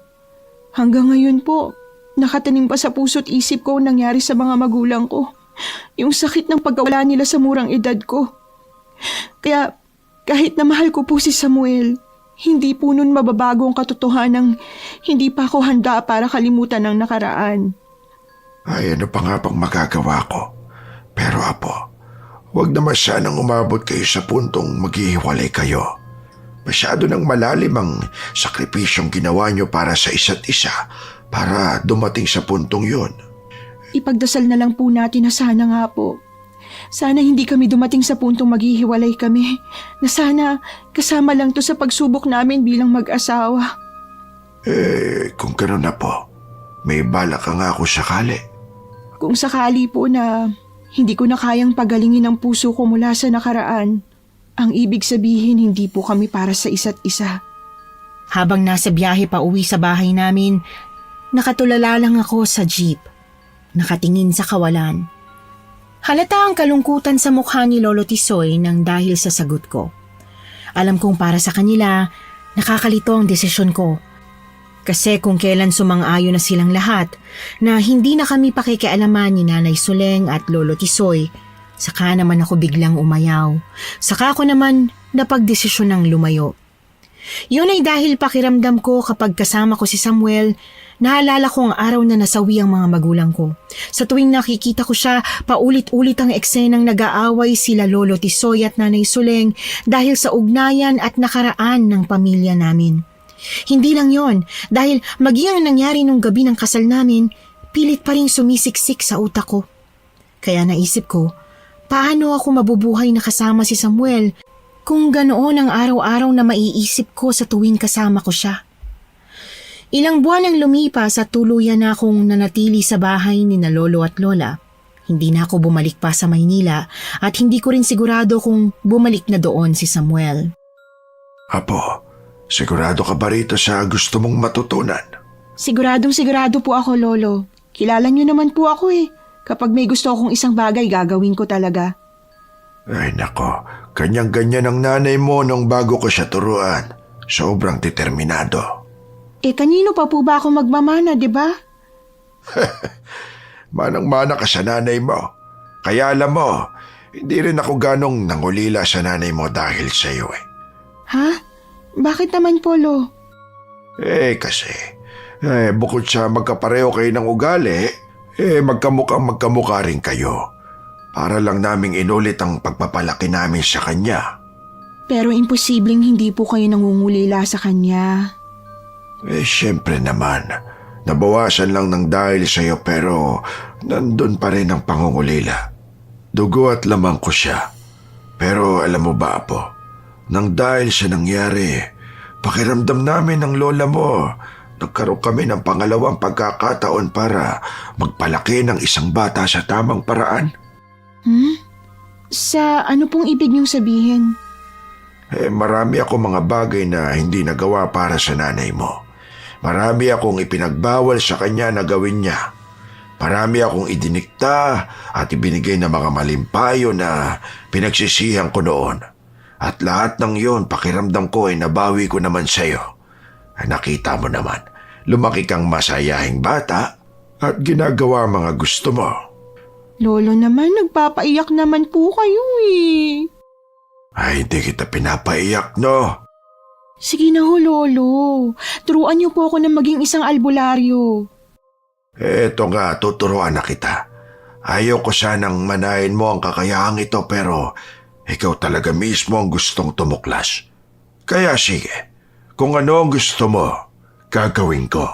Hanggang ngayon po, nakatanim pa sa puso't isip ko ang nangyari sa mga magulang ko. Yung sakit ng pagkawala nila sa murang edad ko. Kaya kahit na mahal ko po si Samuel, hindi po nun mababago ang katotohanang hindi pa ako handa para kalimutan ang nakaraan. Ay, ano pa nga bang magagawa ko? Pero Apo, huwag naman sanang umabot kayo sa puntong maghihiwalay kayo. Masyado nang malalim ang sakripisyong ginawa nyo para sa isa't isa para dumating sa puntong yun. Ipagdasal na lang po natin na sana nga po. Sana hindi kami dumating sa puntong maghihiwalay kami. Na sana kasama lang to sa pagsubok namin bilang mag-asawa. Kung gano'n na po, may balak ka nga ako sakali. Kung sakali po na hindi ko na kayang pagalingin ang puso ko mula sa nakaraan, ang ibig sabihin hindi po kami para sa isa't isa. Habang nasa biyahe pa uwi sa bahay namin, nakatulala lang ako sa jeep. Nakatingin sa kawalan. Halata ang kalungkutan sa mukha ni Lolo Tisoy nang dahil sa sagot ko. Alam kong para sa kanila, nakakalito ang desisyon ko. Kasi kung kailan sumang-ayon na silang lahat na hindi na kami pakikialaman ni Nanay Suleng at Lolo Tisoy, saka naman ako biglang umayaw. Saka ako naman napagdesisyon ng lumayo. Yun ay dahil pakiramdam ko kapag kasama ko si Samuel, naalala ko ang araw na nasawi ang mga magulang ko. Sa tuwing nakikita ko siya, paulit-ulit ang eksenang nag-aaway sila Lolo Tisoy at Nanay Suleng dahil sa ugnayan at nakaraan ng pamilya namin. Hindi lang yon, dahil maging ang nangyari nung gabi ng kasal namin, pilit pa rin sumisiksik sa utak ko. Kaya naisip ko, paano ako mabubuhay na kasama si Samuel kung ganoon ang araw-araw na maiisip ko sa tuwing kasama ko siya? Ilang buwan ang lumipas at tuluyan na akong nanatili sa bahay ni na Lolo at Lola. Hindi na ako bumalik pa sa Maynila at hindi ko rin sigurado kung bumalik na doon si Samuel. Apo, sigurado ka ba rito sa gusto mong matutunan? Siguradong sigurado po ako, Lolo. Kilala niyo naman po ako eh. Kapag may gusto akong isang bagay, gagawin ko talaga. Ay nako, kanyang-ganyan ang nanay mo nung bago ko siya turuan. Sobrang determinado. Kanino pa po ba ako magmamana, di ba? Manang-mana ka sa nanay mo. Kaya alam mo, hindi rin ako ganong nangulila sa nanay mo dahil sa iyo eh. Ha? Bakit naman po, Lo? Kasi, bukod sa magkapareho kayo ng ugali, magkamukha rin kayo. Para lang naming inulit ang pagpapalaki namin sa kanya. Pero imposibleng hindi po kayo nangungulila sa kanya. Siyempre naman, nabawasan lang ng dahil sa iyo pero nandun pa rin ang pangungulila. Dugo at lamang ko siya. Pero alam mo ba, Apo, nang dahil sa nangyari, pakiramdam namin ng lola mo, nagkaroon kami ng pangalawang pagkakataon para magpalaki ng isang bata sa tamang paraan. Sa ano pong ibig niyong sabihin? Marami ako mga bagay na hindi nagawa para sa nanay mo. Marami akong ipinagbawal sa kanya na gawin niya. Marami akong idinikta at ibinigay na mga malimpayo na pinagsisihan ko noon. At lahat ng yon pakiramdam ko ay nabawi ko naman sa iyo. Nakita mo naman, lumaki kang masayahing bata at ginagawa mga gusto mo. Lolo naman, nagpapaiyak naman po kayo eh. Ay, hindi kita pinapaiyak, no? Sige na ho, Lolo. Turuan niyo po ako na maging isang albularyo. Eto nga, tuturuan na kita. Ayaw ko sanang manahin mo ang kakayahang ito pero ikaw talaga mismo ang gustong tumuklas. Kaya sige, kung ano ang gusto mo, gagawin ko.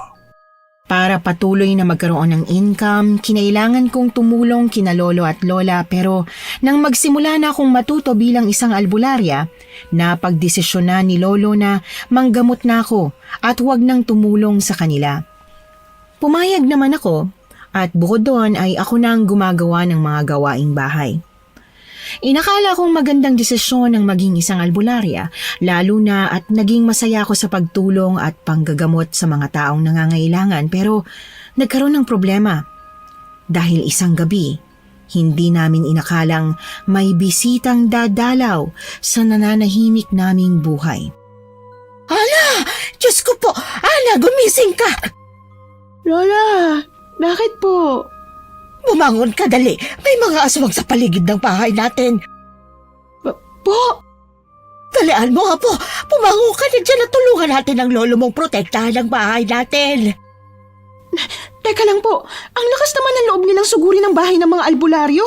Para patuloy na magkaroon ng income, kinailangan kong tumulong kina lolo at lola pero nang magsimula na akong matuto bilang isang albularya, napagdesisyon na ni lolo na manggamot na ako at huwag nang tumulong sa kanila. Pumayag naman ako at bukod doon ay ako na ang gumagawa ng mga gawaing bahay. Inakala kong magandang desisyon ang maging isang albularya, lalo na at naging masaya ako sa pagtulong at panggagamot sa mga taong nangangailangan pero nagkaroon ng problema. Dahil isang gabi, hindi namin inakalang may bisitang dadalaw sa nananahimik naming buhay. Ala! Diyos ko po! Ana, gumising ka! Lola, bakit po? Bumangon ka dali. May mga aswang sa paligid ng bahay natin. Po? Dalian mo nga po. Bumangon ka na dyan at tulungan natin ang lolo mong protektahan ang bahay natin. Teka lang po, ang lakas naman ng loob nilang sugurin ang bahay ng mga albularyo.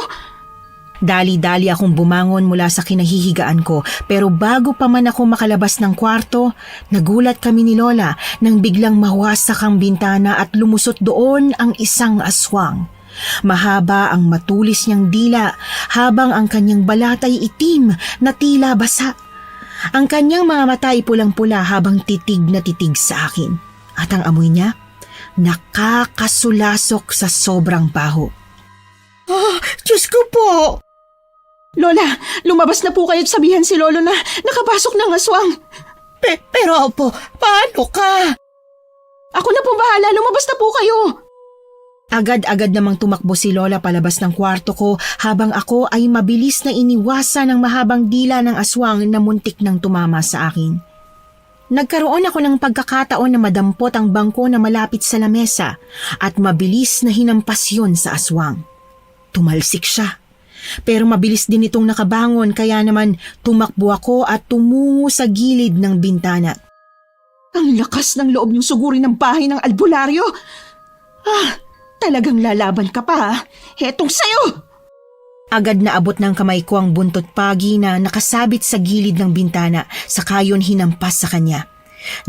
Dali-dali akong bumangon mula sa kinahihigaan ko pero bago pa man ako makalabas ng kwarto, nagulat kami ni Lola nang biglang mawasak ang bintana at lumusot doon ang isang aswang. Mahaba ang matulis niyang dila habang ang kanyang balat ay itim na tila basa. Ang kanyang mga mata ay pulang-pula habang titig na titig sa akin. At ang amoy niya, nakakasulasok sa sobrang baho. Diyos ko po. Lola, lumabas na po kayo at sabihan si Lolo na nakapasok ng aswang. Pero po, paano ka? Ako na po bahala, lumabas na po kayo. Agad-agad namang tumakbo si Lola palabas ng kwarto ko habang ako ay mabilis na iniwasan ng mahabang dila ng aswang na muntik nang tumama sa akin. Nagkaroon ako ng pagkakataon na madampot ang bangko na malapit sa lamesa at mabilis na hinampas yun sa aswang. Tumalsik siya. Pero mabilis din itong nakabangon kaya naman tumakbo ako at tumungo sa gilid ng bintana. Ang lakas ng loob niyong sugurin ng bahay ng albularyo. Talagang lalaban ka pa, ha? Hetong sayo! Agad na abot ng kamay ko ang buntot pagi na nakasabit sa gilid ng bintana, saka yun hinampas sa kanya.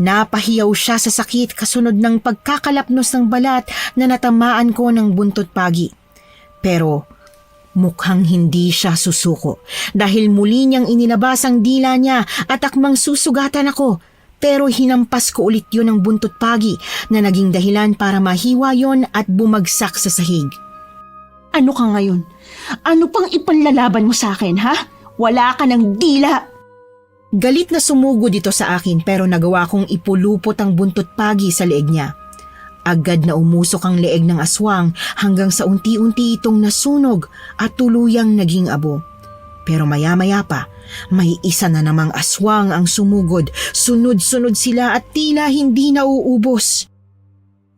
Napahiyaw siya sa sakit kasunod ng pagkakalapnos ng balat na natamaan ko ng buntot pagi. Pero mukhang hindi siya susuko dahil muli niyang inilabas ang dila niya at akmang susugatan ako. Pero hinampas ko ulit yun ng buntot pagi na naging dahilan para mahiwa yon at bumagsak sa sahig. Ano ka ngayon? Ano pang ipanlalaban mo sa akin, ha? Wala ka ng dila! Galit na sumugo dito sa akin pero nagawa kong ipulupot ang buntot pagi sa leeg niya. Agad na umusok ang leeg ng aswang hanggang sa unti-unti itong nasunog at tuluyang naging abo. Pero maya-maya pa, may isa na namang aswang ang sumugod. Sunod-sunod sila at tila hindi nauubos.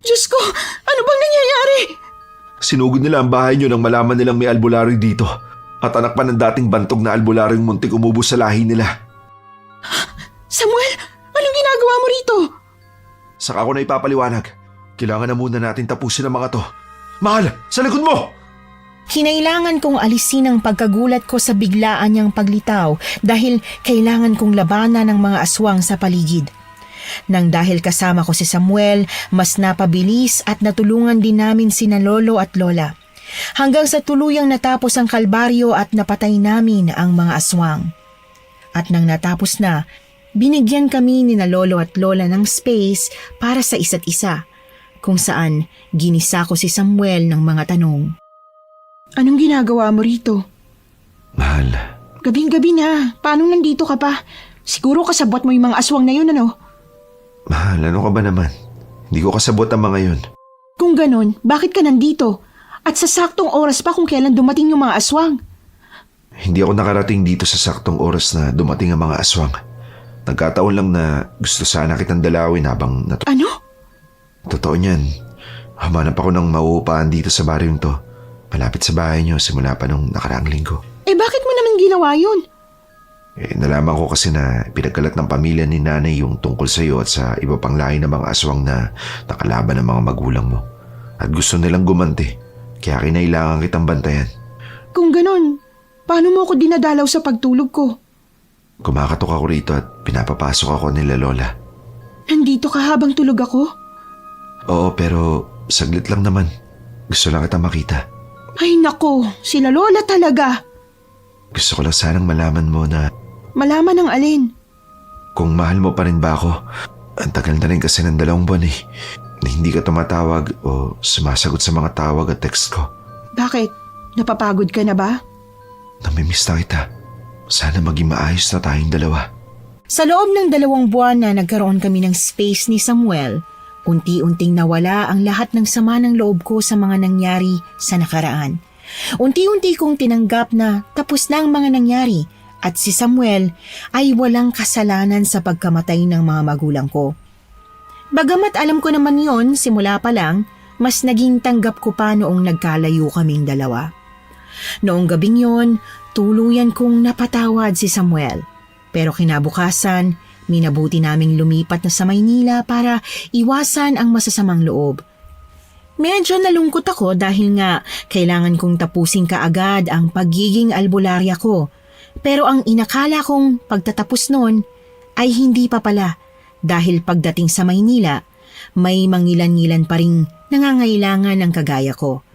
Diyos ko, ano bang nangyayari? Sinugod nila ang bahay niyo nang malaman nilang may albularyo dito. At anak pa ng dating bantog na albularyong muntik umubos sa lahi nila. Samuel, anong ginagawa mo rito? Saka ako na ipapaliwanag. Kailangan na muna natin tapusin ang mga to. Mahal, sa likod mo! Kinailangan kong alisin ang pagkagulat ko sa biglaan niyang paglitaw dahil kailangan kong labanan ng mga aswang sa paligid. Nang dahil kasama ko si Samuel, mas napabilis at natulungan din namin sina Lolo at Lola. Hanggang sa tuluyang natapos ang kalbaryo at napatay namin ang mga aswang. At nang natapos na, binigyan kami ni na Lolo at Lola ng space para sa isa't isa, kung saan ginisa ko si Samuel ng mga tanong. Anong ginagawa mo rito? Mahal, Gabing-gabi na. Paano nandito ka pa? Siguro kasabot mo yung mga aswang na yun, ano? mahal, ano ka ba naman? Hindi ko kasabot ang mga yun. Kung ganon, bakit ka nandito? At sa saktong oras pa kung kailan dumating yung mga aswang? Hindi ako nakarating dito sa saktong oras na dumating ang mga aswang. Nagkataon lang na gusto sana kitang dalawin habang Ano? Totoo niyan. Hamanap ako ng mauupahan dito sa baryong to. Malapit sa bahay niyo simula pa nung nakaraang linggo. Bakit mo naman ginawa yun? Nalaman ko kasi na pinagkalat ng pamilya ni nanay yung tungkol sa iyo at sa iba pang lahi ng mga aswang na nakalaban ng mga magulang mo. At gusto nilang gumanti, kaya kinailangan kitang bantayan. Kung ganon, Paano mo ako dinadalaw sa pagtulog ko? Kumakatok ako rito at pinapapasok ako nila Lola. Nandito ka habang tulog ako? Oo, pero saglit lang naman. Gusto lang kita makita. Ay nako, sila Lola talaga. Gusto ko lang sanang malaman mo na Malaman ng alin? kung mahal mo pa rin ba ako. Ang tagal na rin kasi ng 2 buwan na hindi ka tumatawag o sumasagot sa mga tawag at text ko. Bakit? Napapagod ka na ba? Namimiss na kita. Sana maging maayos na tayong dalawa. Sa loob ng 2 buwan na nagkaroon kami ng space ni Samuel, unti-unting nawala ang lahat ng sama ng loob ko sa mga nangyari sa nakaraan. Unti-unti kong tinanggap na tapos na ang mga nangyari at si Samuel ay walang kasalanan sa pagkamatay ng mga magulang ko. Bagamat alam ko naman yon simula pa lang, mas naging tanggap ko pa noong nagkalayo kaming dalawa. Noong gabing yon, tuluyan kong napatawad si Samuel. Pero kinabukasan, minabuti naming lumipat na sa Maynila para iwasan ang masasamang loob. Medyo nalungkot ako dahil nga kailangan kong tapusin kaagad ang pagiging albularya ko. Pero ang inakala kong pagtatapos noon ay hindi pa pala dahil pagdating sa Maynila, may mangilan-ngilan pa ring nangangailangan ng kagaya ko.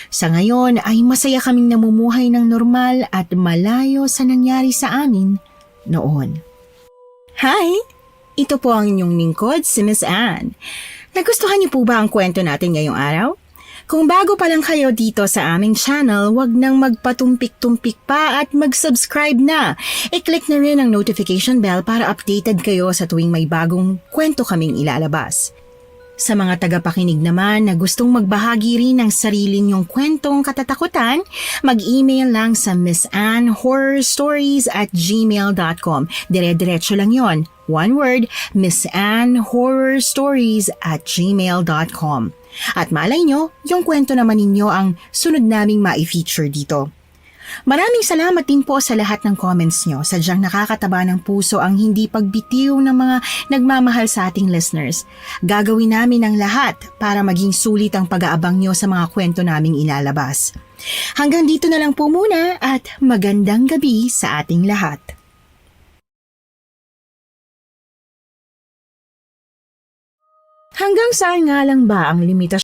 Sa ngayon ay masaya kaming namumuhay ng normal at malayo sa nangyari sa amin noon. Hi! Ito po ang inyong lingkod, si Miss Anne. Nagustuhan niyo po ba ang kwento natin ngayong araw? Kung bago pa lang kayo dito sa aming channel, wag nang magpatumpik-tumpik pa at mag-subscribe na. I-click na rin ang notification bell para updated kayo sa tuwing may bagong kwento kaming ilalabas. Sa mga tagapakinig naman na gustong magbahagi rin ng sarili niyong kwentong katatakutan, mag-email lang sa missanhorrorstories@gmail.com. Dire-diretso lang yon. One word, missanhorrorstories@gmail.com. At malay nyo, yung kwento naman ninyo ang sunod naming ma-feature dito. Maraming salamat din po sa lahat ng comments nyo. Sadyang nakakataba ng puso ang hindi pagbitiw ng mga nagmamahal sa ating listeners. Gagawin namin ang lahat para maging sulit ang pag-aabang nyo sa mga kwento naming ilalabas. Hanggang dito na lang po muna at magandang gabi sa ating lahat. Hanggang saan nga lang ba ang limitasyon